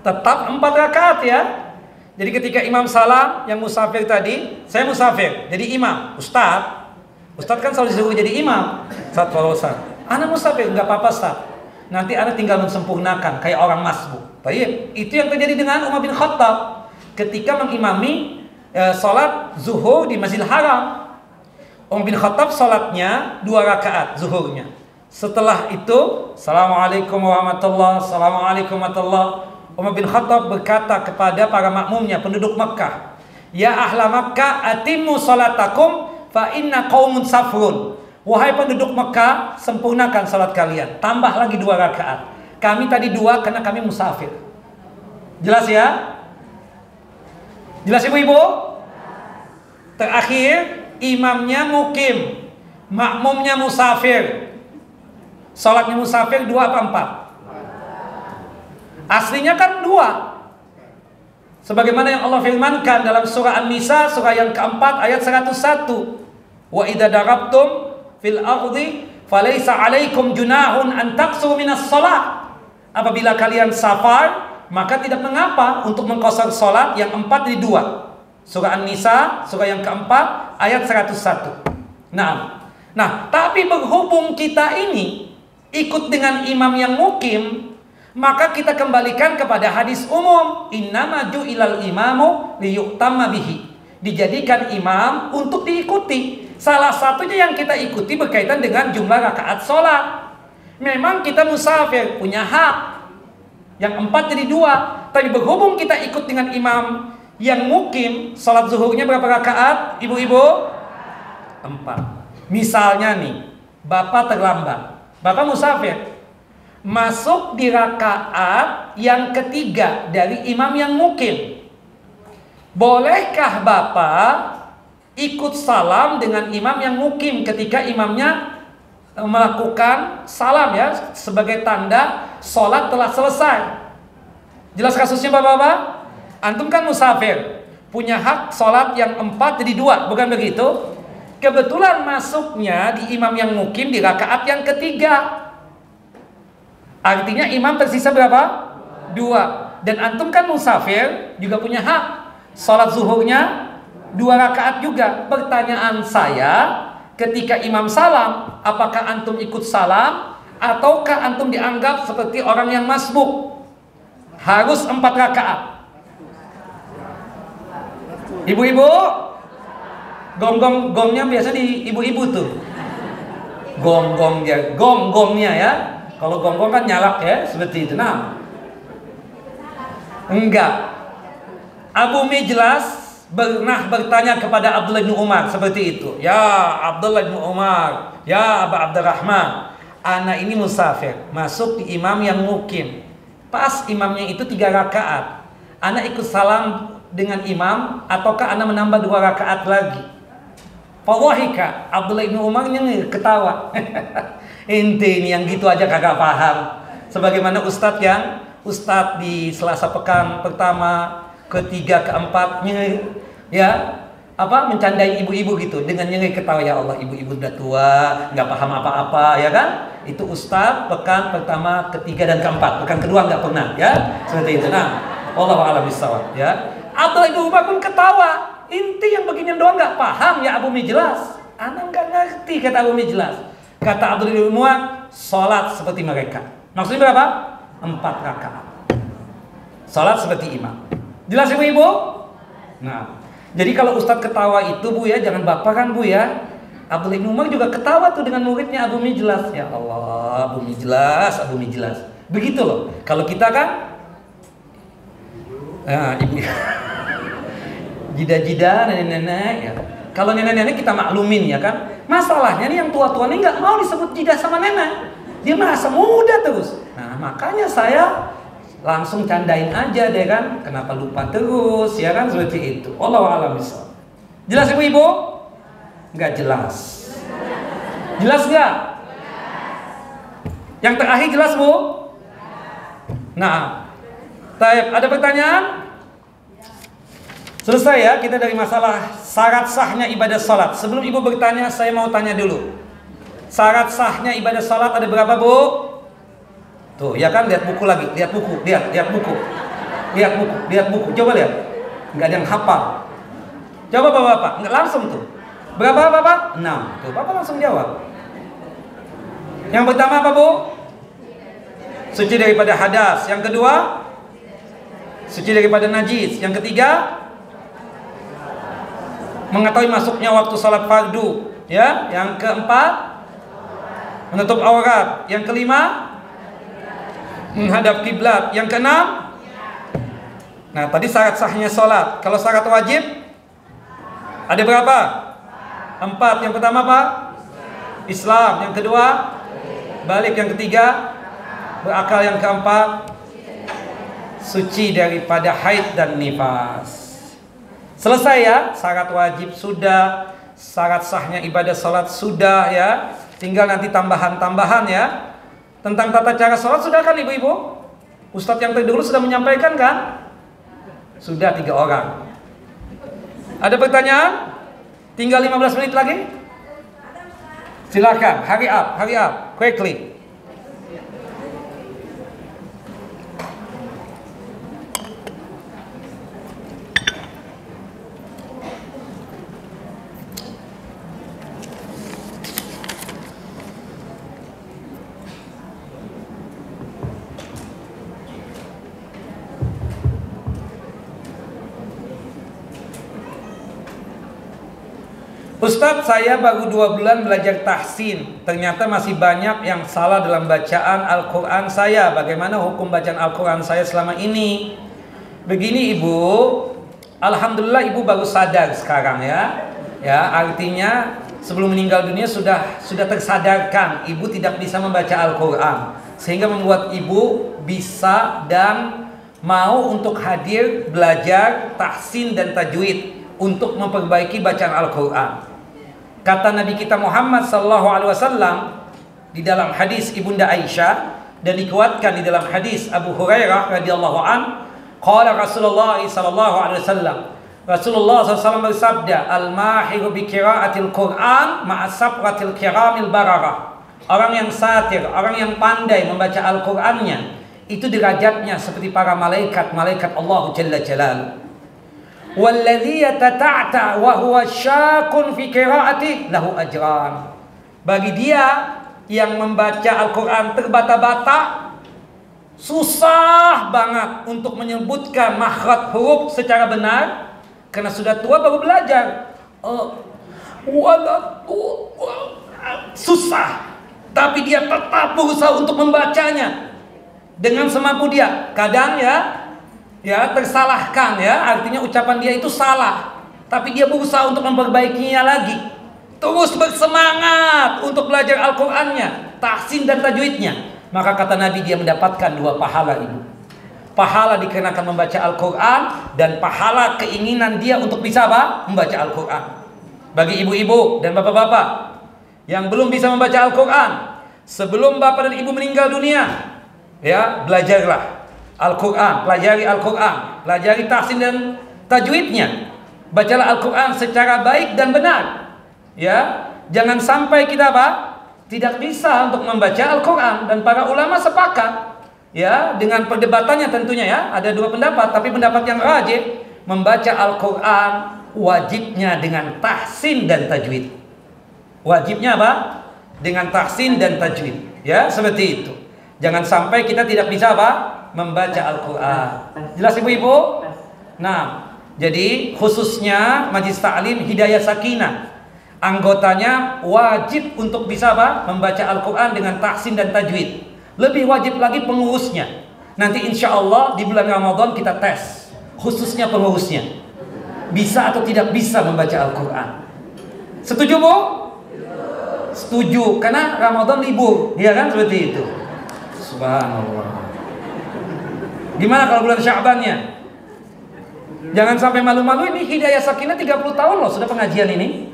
tetap 4 rakaat ya. Jadi ketika imam salam, yang musafir tadi, saya musafir jadi imam. Ustadz kan selalu disuruh jadi imam. Ustadz, kalau Ustadz, anak musafir, nggak apa-apa Ustadz, nanti anak tinggal mensempurnakan kayak orang masbuk. Baik, itu yang terjadi dengan Umar bin Khattab ketika mengimami sholat zuhur di Masjidil Haram. Umar bin Khattab sholatnya 2 rakaat zuhurnya. Setelah itu, Assalamualaikum warahmatullahi wabarakatuh, Assalamualaikum warahmatullahi. Umar bin Khattab berkata kepada para makmumnya, penduduk Makkah, ya ahla Makkah, atimmu sholatakum fa inna qaumun safrun. Wahai penduduk Makkah, sempurnakan sholat kalian, tambah lagi 2 rakaat. Kami tadi 2 karena kami musafir. Jelas ya? Jelas ibu-ibu? Terakhir, imamnya mukim, makmumnya musafir. Sholatnya musafir 2 apa 4? Aslinya kan 2. Sebagaimana yang Allah firmankan dalam surah An-Nisa, surah yang keempat ayat 101. Wa idza darabtum fil ardi falaysa 'alaikum junahun an taqsuru minas shalah. Apabila kalian safar, maka tidak mengapa untuk mengqasar salat yang 4 jadi 2. Surah An-Nisa, surah yang keempat, ayat 101. Nah, tapi berhubung kita ini ikut dengan imam yang mukim, maka kita kembalikan kepada hadis umum, innama ju'ilal imamu liyu'tamma bihi. Dijadikan imam untuk diikuti. Salah satunya yang kita ikuti berkaitan dengan jumlah rakaat sholat. Memang kita musafir, punya hak. Yang 4 jadi 2. Tapi berhubung kita ikut dengan imam yang mukim, sholat zuhurnya berapa rakaat? Ibu-ibu? 4. Misalnya nih, bapak terlambat, bapak musafir, masuk di rakaat yang ketiga dari imam yang mukim. Bolehkah bapak ikut salam dengan imam yang mukim ketika imamnya melakukan salam, ya, sebagai tanda sholat telah selesai? Jelas kasusnya bapak-bapak? Antum kan musafir, punya hak sholat yang 4 jadi 2, bukan begitu? Kebetulan masuknya di imam yang mukim di rakaat yang ketiga. Artinya imam tersisa berapa? 2. Dan antum kan musafir, juga punya hak. Salat zuhurnya 2 rakaat juga. Pertanyaan saya, ketika imam salam, apakah antum ikut salam ataukah antum dianggap seperti orang yang masbuk? Harus 4 rakaat. Ibu-ibu, gongnya biasa di ibu-ibu tuh. Gonggongnya ya. Kalau gonggong kan nyalak ya, seperti itu. Nah, enggak. Abu Mijlas pernah bertanya kepada Abdullah bin Umar seperti itu. Ya Abdullah bin Umar, ya Aba Abdurrahman, anak ini musafir, masuk di imam yang mukim. Pas imamnya itu 3 rakaat. Anak ikut salam dengan imam ataukah anak menambah 2 rakaat lagi? Fawahika, Abdullah bin Umar nyengir, ketawa. Ente ini yang gitu aja kagak paham. Sebagaimana Ustadz di Selasa pekan pertama, ketiga, keempat nyengir, ya mencandai ibu-ibu gitu dengan nyengir ketawa. Ya Allah, ibu-ibu udah tua, nggak paham apa-apa, ya kan? Itu Ustadz pekan pertama, ketiga dan keempat. Pekan kedua nggak pernah, ya seperti itu. Nah, wallahu a'lam bishawab, ya. Abdullah bin Umar pun ketawa. Inti yang beginian doang nggak paham ya Abu Mijlas. Anak nggak ngerti, kata Abu Mijlas. Kata Abdullah bin Umar, sholat seperti mereka. Maksudnya berapa? 4 rakaat. Sholat seperti imam. Jelas ibu-ibu? Nah, jadi kalau Ustadz ketawa itu Bu ya, jangan baperan Bu ya. Abdullah bin Umar juga ketawa tuh dengan muridnya Abu Mijlas. Ya Allah, Abu Mijlas. Begitu loh. Kalau kita kan, ibu. Jida-jida, nenek-nenek ya. Kalau nenek-nenek kita maklumin ya kan. Masalahnya nih yang tua-tua ini nggak mau disebut jida sama nenek. Dia merasa muda terus. Nah makanya saya langsung candain aja deh kan. Kenapa lupa terus ya kan, seperti itu. Wallahu a'lam bishawab. Jelas ibu-ibu? Nggak jelas. Jelas nggak? Yang terakhir jelas Bu? Nah, ada pertanyaan? Selesai ya kita dari masalah syarat sahnya ibadah salat. Sebelum ibu bertanya, saya mau tanya dulu. Syarat sahnya ibadah salat ada berapa Bu? Tuh ya kan, lihat buku lagi, lihat buku, lihat buku, coba lihat. Nggak ada yang hafal. Coba Bapak, nggak langsung tuh. Berapa Bapak? 6. Tuh Bapak langsung jawab. Yang pertama apa Bu? Suci daripada hadas. Yang kedua, suci daripada najis. Yang ketiga, mengetahui masuknya waktu salat fardu, ya. Yang keempat, menutup aurat. Yang kelima, menghadap kiblat. Yang keenam, nah tadi syarat sahnya salat. Kalau syarat wajib ada berapa? 4. Yang pertama apa? Islam. Yang kedua, balik. Yang ketiga, berakal. Yang keempat, suci daripada haid dan nifas. Selesai ya, syarat wajib sudah, syarat sahnya ibadah salat sudah ya. Tinggal nanti tambahan-tambahan ya. Tentang tata cara salat sudah kan ibu-ibu? Ustadz yang terdahulu sudah menyampaikan kan? Sudah 3 orang. Ada pertanyaan? Tinggal 15 menit lagi? Silakan, hurry up, quickly. Ustadz, saya baru 2 bulan belajar tahsin. Ternyata masih banyak yang salah dalam bacaan Al-Quran saya. Bagaimana hukum bacaan Al-Quran saya selama ini? Begini Ibu, alhamdulillah Ibu baru sadar sekarang ya. Ya, artinya sebelum meninggal dunia sudah tersadarkan Ibu tidak bisa membaca Al-Quran, sehingga membuat Ibu bisa dan mau untuk hadir belajar tahsin dan tajwid untuk memperbaiki bacaan Al-Quran. Kata Nabi kita Muhammad SAW di dalam hadis Ibunda Aisyah dan dikuatkan di dalam hadis Abu Hurairah radhiyallahu an, qala Rasulullah SAW, Rasulullah SAW bersabda, al-mahiru bi qiraatil Quran ma'a sabratil kiramil bararah. Orang yang satir, orang yang pandai membaca Al-Qurannya, itu derajatnya seperti para malaikat Allah Jalla Jalaluhu. Walladzi yatata'ta wa huwa syakun fi qiraati lahu ajran. Bagi dia yang membaca Al-Qur'an terbata-bata, susah banget untuk menyebutkan makhraj huruf secara benar karena sudah tua baru belajar. Susah, tapi dia tetap berusaha untuk membacanya dengan semampu dia. Kadang ya tersalahkan, ya artinya ucapan dia itu salah, tapi dia berusaha untuk memperbaikinya lagi. Terus bersemangat untuk belajar Al-Qur'annya, tahsin dan tajwidnya. Maka kata Nabi, dia mendapatkan 2 pahala, ibu. Pahala dikarenakan membaca Al-Qur'an, dan pahala keinginan dia untuk bisa membaca Al-Qur'an. Bagi ibu-ibu dan bapak-bapak yang belum bisa membaca Al-Qur'an, sebelum bapak dan ibu meninggal dunia, ya belajarlah Al-Qur'an, pelajari Al-Qur'an, pelajari tahsin dan tajwidnya. Bacalah Al-Qur'an secara baik dan benar. Ya, jangan sampai kita tidak bisa untuk membaca Al-Qur'an. Dan para ulama sepakat, ya, dengan perdebatannya tentunya, ya, ada 2 pendapat, tapi pendapat yang rajih, membaca Al-Qur'an wajibnya dengan tahsin dan tajwid. Wajibnya dengan tahsin dan tajwid, ya, seperti itu. Jangan sampai kita tidak bisa membaca Al-Qur'an. Jelas ibu-ibu? Nah, jadi khususnya Majelis Ta'lim Hidayah Sakinah, anggotanya wajib untuk bisa membaca Al-Qur'an dengan tahsin dan tajwid. Lebih wajib lagi pengurusnya. Nanti insya Allah di bulan Ramadan kita tes, khususnya pengurusnya, bisa atau tidak bisa membaca Al-Qur'an. Setuju, Bu? Setuju, karena Ramadan libur, ya kan, seperti itu. Subhanallah. Gimana kalau bulan Sya'bannya? Jangan sampai malu-malu. Ini Hidayah Sakinah 30 tahun loh sudah pengajian ini.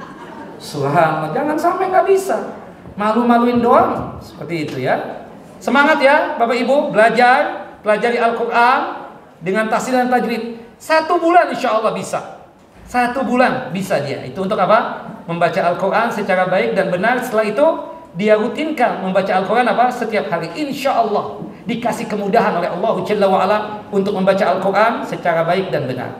Subhanallah, jangan sampai nggak bisa, malu-maluin doang, seperti itu ya. Semangat ya Bapak Ibu, belajar, pelajari Al-Qur'an dengan tahsin dan tajwid. 1 bulan insya Allah bisa. 1 bulan bisa dia. Itu untuk apa? Membaca Al-Qur'an secara baik dan benar. Setelah itu dia rutinkan membaca Al-Qur'an setiap hari. Insya Allah dikasih kemudahan oleh Allah Jalla wa'ala untuk membaca Al-Qur'an secara baik dan benar.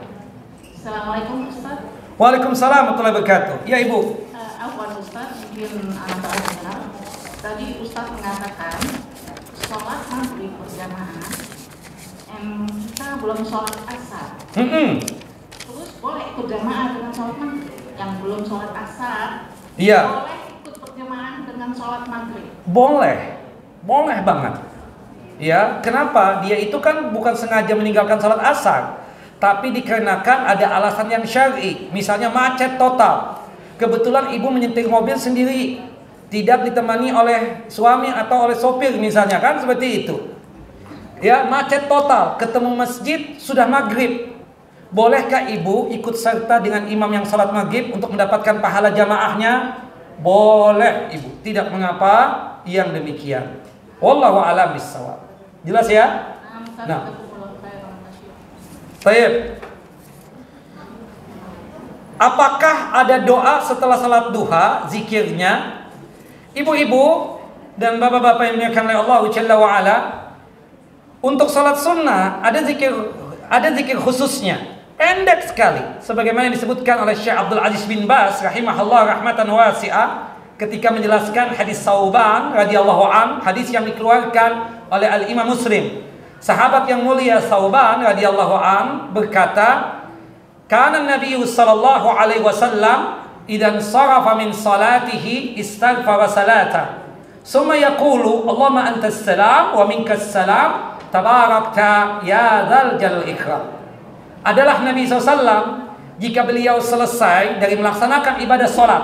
Assalamualaikum Ustaz. Waalaikumsalam warahmatullahi wabarakatuh. Ya Ibu. Afwan Ustaz, mungkin anak dengar. Tadi Ustaz mengatakan sholat maghrib berjamaah, kita belum sholat asar. Terus boleh ikut jamaah dengan sholat maghrib. Yang belum sholat asar, iya, boleh ikut berjamaah dengan sholat maghrib. Boleh banget. Ya, kenapa? Dia itu kan bukan sengaja meninggalkan sholat asar, tapi dikarenakan ada alasan yang syar'i. Misalnya macet total. Kebetulan ibu menyetir mobil sendiri, tidak ditemani oleh suami atau oleh sopir misalnya, kan seperti itu. Ya, macet total, ketemu masjid sudah maghrib. Bolehkah ibu ikut serta dengan imam yang salat maghrib untuk mendapatkan pahala jamaahnya? Boleh ibu, tidak mengapa yang demikian. Wallahu a'lam bishawab. Jelas ya? Nah, baik. Apakah ada doa setelah salat duha, zikirnya? Ibu-ibu dan bapak-bapak yang dimuliakan oleh Allah Jalla wa'ala, untuk salat sunnah ada zikir khususnya, pendek sekali, sebagaimana disebutkan oleh Syekh Abdul Aziz bin Baz rahimahullah rahmatan wasi'ah ketika menjelaskan hadis Sauban radhiyallahu an, hadis yang dikeluarkan oleh Al-Imam Muslim. Sahabat yang mulia Sauban radhiyallahu an berkata, kana Nabi sallallahu alaihi wasallam idan sarafa min salatihi istaghfara salata summa yaqulu Allahumma antas salam wa minkas salam tabarakta ya dzal jalal ikram. Adalah Nabi SAW jika beliau selesai dari melaksanakan ibadah salat,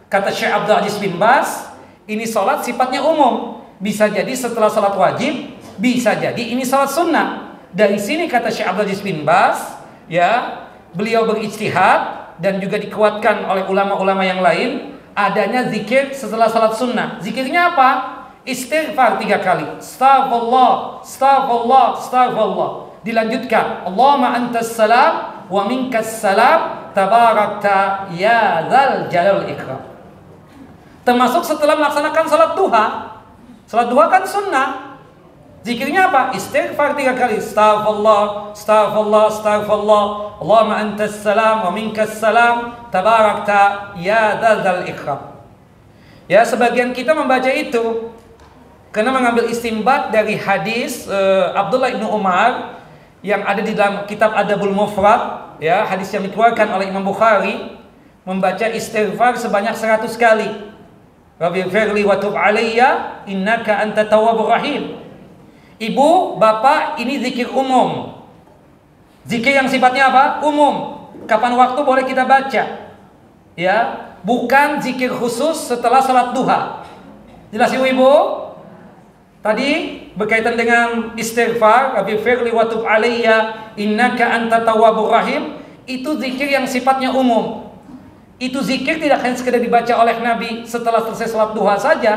kata Syekh Abdul Aziz bin Baz, ini salat sifatnya umum, bisa jadi setelah salat wajib, bisa jadi ini salat sunnah. Dari sini kata Syekh Abdul Aziz bin Baz, ya, beliau berijtihad dan juga dikuatkan oleh ulama-ulama yang lain adanya zikir setelah salat sunnah. Zikirnya apa? Istighfar 3 kali. Astaghfirullah, astaghfirullah, astaghfirullah. Dilanjutkan, Allahumma antas salam wa minkas salam tabarakta ya dzal jalal ikram. Termasuk setelah melaksanakan salat duha. Salat duha kan sunnah. Zikirnya apa? Istighfar 3 kali. Astaghfirullah, astaghfirullah, astaghfirullah. Allahumma antas salam wa minkas salam. Tabarakta ya dzal ikram. Ya, sebagian kita membaca itu karena mengambil istinbat dari hadis Abdullah bin Umar yang ada di dalam kitab Adabul Mufrad, ya, hadis yang dikeluarkan oleh Imam Bukhari, membaca istighfar sebanyak 100 kali. Rabbighfirli wa tub alayya innaka antat tawwabur rahim. Ibu, bapak, ini zikir umum. Zikir yang sifatnya apa? Umum. Kapan waktu boleh kita baca. Ya, bukan zikir khusus setelah salat duha. Jelas ibu-ibu? Tadi berkaitan dengan istighfar, Rabbighfirli wa tub alayya innaka antat tawwabur rahim, itu zikir yang sifatnya umum. Itu zikir tidak hanya sekedar dibaca oleh Nabi setelah selesai salat duha saja.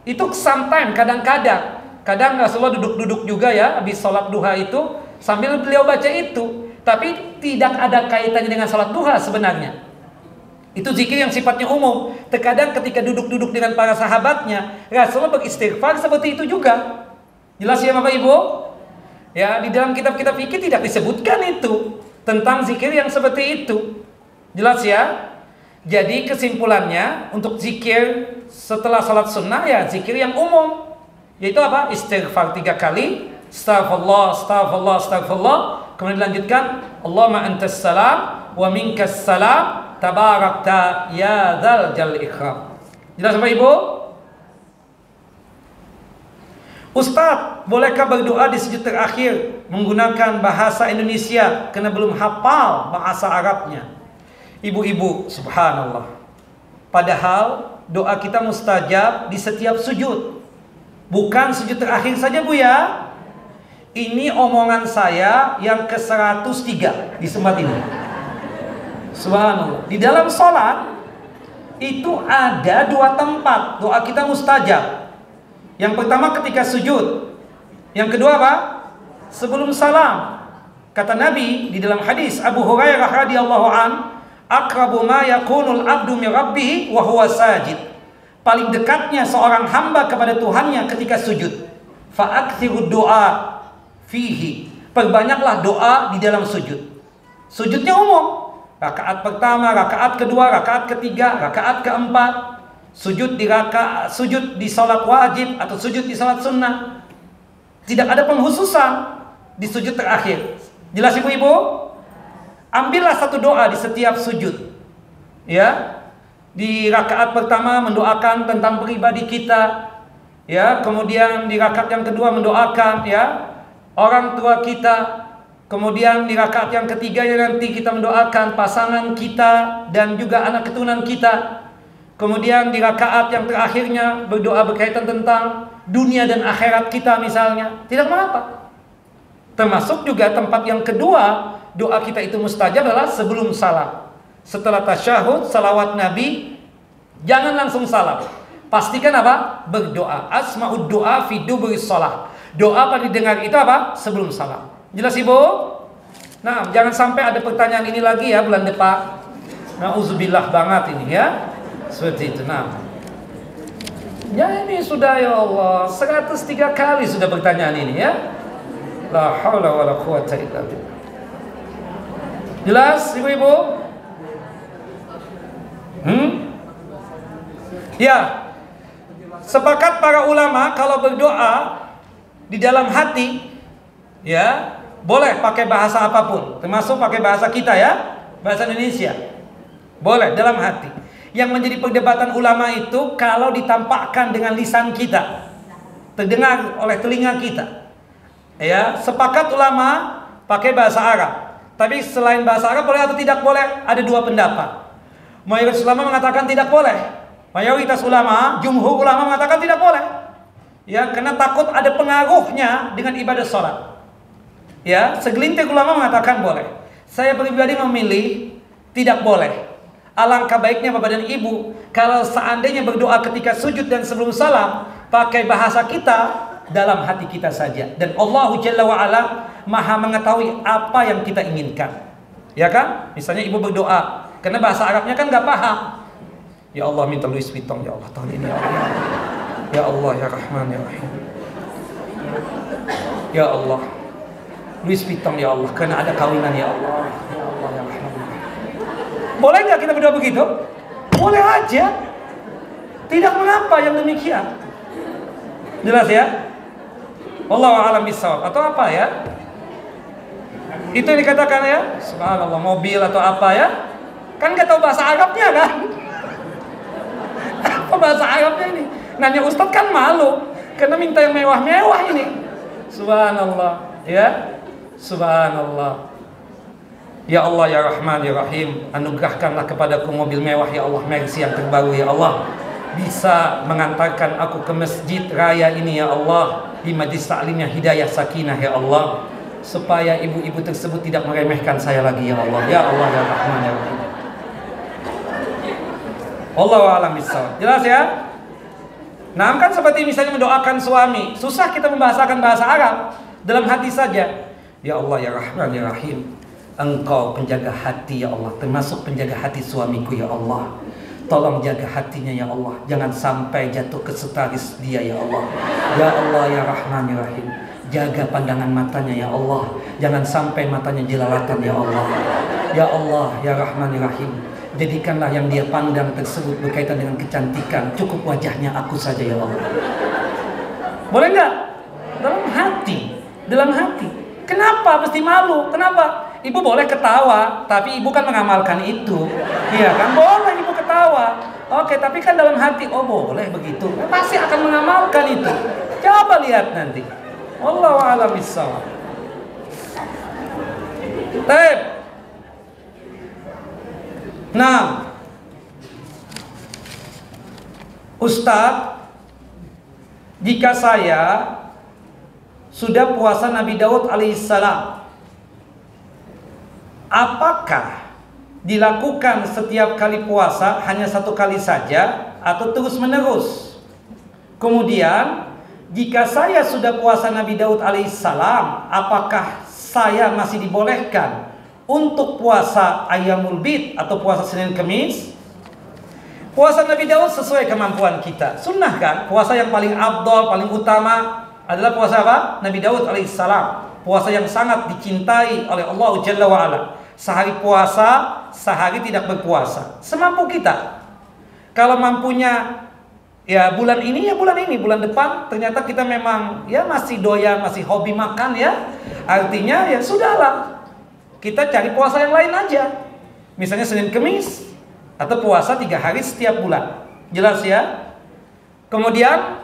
Itu sometime, kadang-kadang. Kadang Rasulullah duduk-duduk juga ya habis salat duha itu sambil beliau baca itu, tapi tidak ada kaitannya dengan salat duha sebenarnya. Itu zikir yang sifatnya umum. Terkadang ketika duduk-duduk dengan para sahabatnya, Rasulullah beristighfar seperti itu juga. Jelas ya Bapak Ibu? Ya, di dalam kitab-kitab fikih tidak disebutkan itu tentang zikir yang seperti itu. Jelas ya? Jadi kesimpulannya untuk zikir setelah salat sunnah ya zikir yang umum. Yaitu apa? Istighfar 3 kali. Astaghfirullah, astaghfirullah, astaghfirullah. Kemudian dilanjutkan, Allahumma antas salam wa minkas salam. Tabarakta ya dzal ikram. Jelas Bapak Ibu? Ustaz, bolehkah berdoa di sujud terakhir menggunakan bahasa Indonesia karena belum hafal bahasa Arabnya? Ibu-ibu, subhanallah. Padahal doa kita mustajab di setiap sujud. Bukan sujud terakhir saja Bu ya. Ini omongan saya yang ke-103 di tempat ini. Subhanallah. Di dalam sholat itu ada 2 tempat doa kita mustajab. Yang pertama ketika sujud. Yang kedua apa? Sebelum salam. Kata Nabi di dalam hadis Abu Hurairah radhiyallahu an, aqrabu ma yakunul abdu min rabbih wa huwa sajid. Paling dekatnya seorang hamba kepada Tuhannya ketika sujud. Fa'aktsirud doa fihi. Perbanyaklah doa di dalam sujud. Sujudnya umum. Rakaat pertama, rakaat kedua, rakaat ketiga, rakaat keempat. Sujud di salat wajib atau sujud di salat sunnah. Tidak ada penghususan di sujud terakhir. Jelas ibu-ibu? Ambillah satu doa di setiap sujud. Ya. Di rakaat pertama mendoakan tentang pribadi kita, ya. Kemudian di rakaat yang kedua mendoakan ya orang tua kita. Kemudian di rakaat yang ketiga nanti kita mendoakan pasangan kita dan juga anak keturunan kita. Kemudian di rakaat yang terakhirnya berdoa berkaitan tentang dunia dan akhirat kita misalnya. Tidak mengapa. Termasuk juga tempat yang kedua doa kita itu mustajab adalah sebelum salam. Setelah tasyahud, salawat Nabi, jangan langsung salam. Pastikan apa? Berdoa. Asma'ud doa fi duburis shalah. Doa pada didengar itu apa? Sebelum salam. Jelas Ibu? Nah, jangan sampai ada pertanyaan ini lagi ya bulan depan. Nauzubillah banget ini ya. Seperti itu. Nah. Ya ini sudah ya Allah 103 kali sudah pertanyaan ini ya. La haula wala quwata illa billah. Jelas Ibu-ibu? Ya, sepakat para ulama kalau berdoa di dalam hati, ya boleh pakai bahasa apapun, termasuk pakai bahasa kita ya, bahasa Indonesia, boleh dalam hati. Yang menjadi perdebatan ulama itu kalau ditampakkan dengan lisan kita, terdengar oleh telinga kita. Ya, sepakat ulama pakai bahasa Arab. Tapi selain bahasa Arab boleh atau tidak boleh? Ada 2 pendapat. Mayoritas ulama mengatakan tidak boleh. Mayoritas ulama, jumhur ulama mengatakan tidak boleh. Ya, karena takut ada pengaruhnya dengan ibadah sholat. Ya, segelintir ulama mengatakan boleh. Saya pribadi memilih tidak boleh. Alangkah baiknya Bapak dan Ibu kalau seandainya berdoa ketika sujud dan sebelum salam pakai bahasa kita dalam hati kita saja. Dan Allah Jalla wa Ala Maha mengetahui apa yang kita inginkan. Ya kan? Misalnya ibu berdoa karena bahasa Arabnya kan nggak paham. Ya Allah minta Louis Vuitton ya Allah tahun ini ya Allah. Ya Allah ya Rahman ya Rahim. Ya Allah, Louis Vuitton ya Allah, karena ada kawinan ya Allah. Ya Allah ya Rahman. Boleh nggak kita berdoa begitu? Boleh aja. Tidak mengapa yang demikian. Jelas ya? Wallahu a'lam bishawab. Atau apa ya? Itu yang dikatakan ya, subhanallah, mobil atau apa ya? Kan nggak tahu bahasa Arabnya kan? Apa bahasa Arabnya ini? Nanya Ustadz kan malu, karena minta yang mewah-mewah ini. Subhanallah, ya, subhanallah. Ya Allah ya Rahman ya Rahim, anugerahkanlah kepadaku mobil mewah ya Allah, Mercy yang terbaru ya Allah, bisa mengantarkan aku ke masjid raya ini ya Allah, di majlis taklimnya hidayah sakinah ya Allah, supaya ibu-ibu tersebut tidak meremehkan saya lagi ya Allah. Ya Allah ya Rahman ya Rahim. Wallahu a'lam bishawab. Jelas ya? Nah, kan seperti misalnya mendoakan suami, susah kita membahasakan bahasa Arab, dalam hati saja. Ya Allah ya Rahman ya Rahim, Engkau penjaga hati ya Allah, termasuk penjaga hati suamiku ya Allah. Tolong jaga hatinya ya Allah, jangan sampai jatuh ke setaris dia ya Allah. Ya Allah ya Rahman ya Rahim, jaga pandangan matanya ya Allah, jangan sampai matanya jelalatan ya Allah. Ya Allah ya Rahman ya Rahim, jadikanlah yang dia pandang tersebut berkaitan dengan kecantikan, cukup wajahnya aku saja ya Allah. Boleh nggak? Dalam hati, dalam hati. Kenapa mesti malu? Kenapa? Ibu boleh ketawa, tapi ibu kan mengamalkan itu. Iya kan? Boleh ibu ketawa. Oke, tapi kan dalam hati, oh boleh begitu. Pasti akan mengamalkan itu. Coba lihat nanti. Wallahu a'lam bishawab. Baik. Nah, Ustadz, jika saya sudah puasa Nabi Daud alaihissalam, apakah dilakukan setiap kali puasa hanya satu kali saja atau terus menerus? Kemudian, jika saya sudah puasa Nabi Daud alaihissalam, apakah saya masih dibolehkan untuk puasa Ayyamul Bid atau puasa Senin Kemis? Puasa Nabi Daud sesuai kemampuan kita. Sunnah kan? Puasa yang paling afdal, paling utama adalah puasa apa? Nabi Daud alaihissalam. Puasa yang sangat dicintai oleh Allah Jalla wa'ala. Sehari puasa, sehari tidak berpuasa. Semampu kita. Kalau mampunya ya bulan ini, ya bulan ini, bulan depan ternyata kita memang ya masih doyan, masih hobi makan ya, artinya ya sudahlah, kita cari puasa yang lain aja. Misalnya Senin Kemis, atau puasa 3 hari setiap bulan. Jelas ya? Kemudian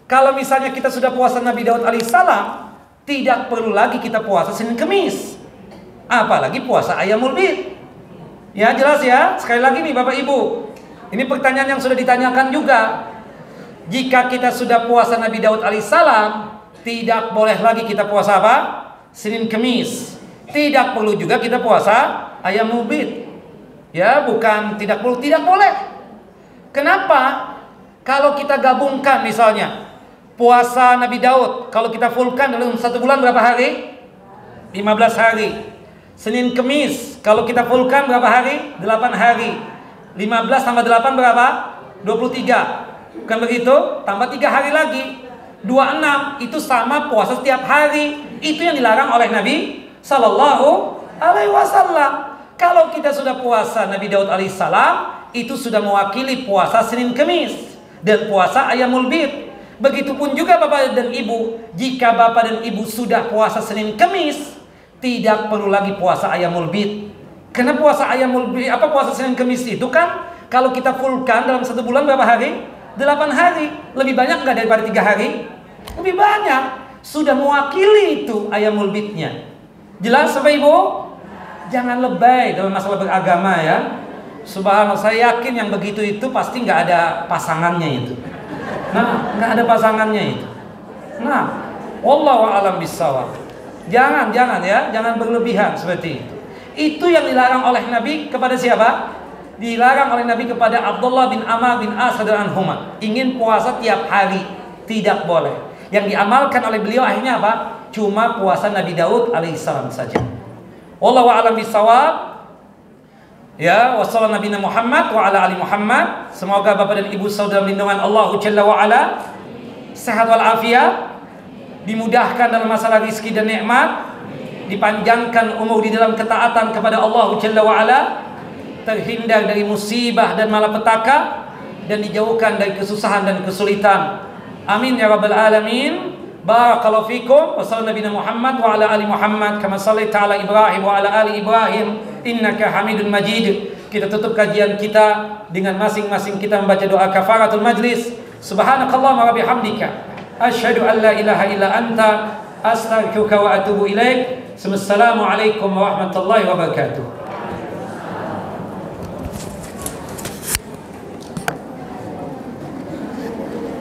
kalau misalnya kita sudah puasa Nabi Daud alaihissalam, tidak perlu lagi kita puasa Senin Kemis, apalagi puasa Ayyamul Bid. Ya jelas ya? Sekali lagi nih Bapak Ibu, ini pertanyaan yang sudah ditanyakan juga. Jika kita sudah puasa Nabi Daud alaihissalam, tidak boleh lagi kita puasa apa? Senin Kemis. Tidak perlu juga kita puasa Ayyamul Bid. Ya, bukan tidak perlu, tidak boleh. Kenapa? Kalau kita gabungkan misalnya puasa Nabi Daud, kalau kita fullkan dalam 1 bulan berapa hari? 15 hari. Senin Kemis, kalau kita fullkan berapa hari? 8 hari. 15 tambah 8 berapa? 23. Bukan begitu? Tambah 3 hari lagi, 26. Itu sama puasa setiap hari. Itu yang dilarang oleh Nabi Sallallahu Alaihi Wasallam. Kalau kita sudah puasa Nabi Daud alaihissalam, itu sudah mewakili puasa Senin Kemis dan puasa Ayyamul Bid. Begitupun juga Bapak dan Ibu, jika Bapak dan Ibu sudah puasa Senin Kemis, tidak perlu lagi puasa Ayyamul Bid. Karena puasa Ayyamul Bid, puasa Senin Kemis itu kan kalau kita fullkan dalam 1 bulan berapa hari? 8 hari. Lebih banyak nggak daripada 3 hari? Lebih banyak. Sudah mewakili itu Ayyamul Bidnya. Jelas Bapak Ibu? Jangan lebay dalam masalah beragama ya. Subhanallah, saya yakin yang begitu itu pasti nggak ada pasangannya itu. Nah, nggak ada pasangannya itu. Nah, wallahu a'lam bishawab. Jangan ya, jangan berlebihan seperti itu. Itu yang dilarang oleh Nabi kepada siapa? Dilarang oleh Nabi kepada Abdullah bin Amr bin As radhiyallahu anhuma. Ingin puasa tiap hari, tidak boleh. Yang diamalkan oleh beliau akhirnya apa? Cuma puasa Nabi Daud alaihissalam saja. Wallahu a'lam bishawab. Ya, wassallallahu Nabi Muhammad wa ala ali Muhammad. Semoga Bapak dan Ibu saudara lindungan Allah Jalla wa ala sehat wal afiat. dimudahkan dalam masalah rizki dan nikmat, dipanjangkan umur di dalam ketaatan kepada Allah Jalla wa'ala, terhindar dari musibah dan malapetaka, dan dijauhkan dari kesusahan dan kesulitan. Amin ya rabbal alamin. Barakallahu fikum. Wa sallallahu nabiyana Muhammad wa ala ali Muhammad kama sallaita ala Ibrahim wa ala ali Ibrahim innaka Hamidun Majid. Kita tutup kajian kita dengan masing-masing kita membaca doa kafaratul majlis. Subhanakallahumma wa bihamdika asyhadu an la ilaha illa anta astaghfiruka wa atubu ilaik. Assalamualaikum warahmatullahi wabarakatuh.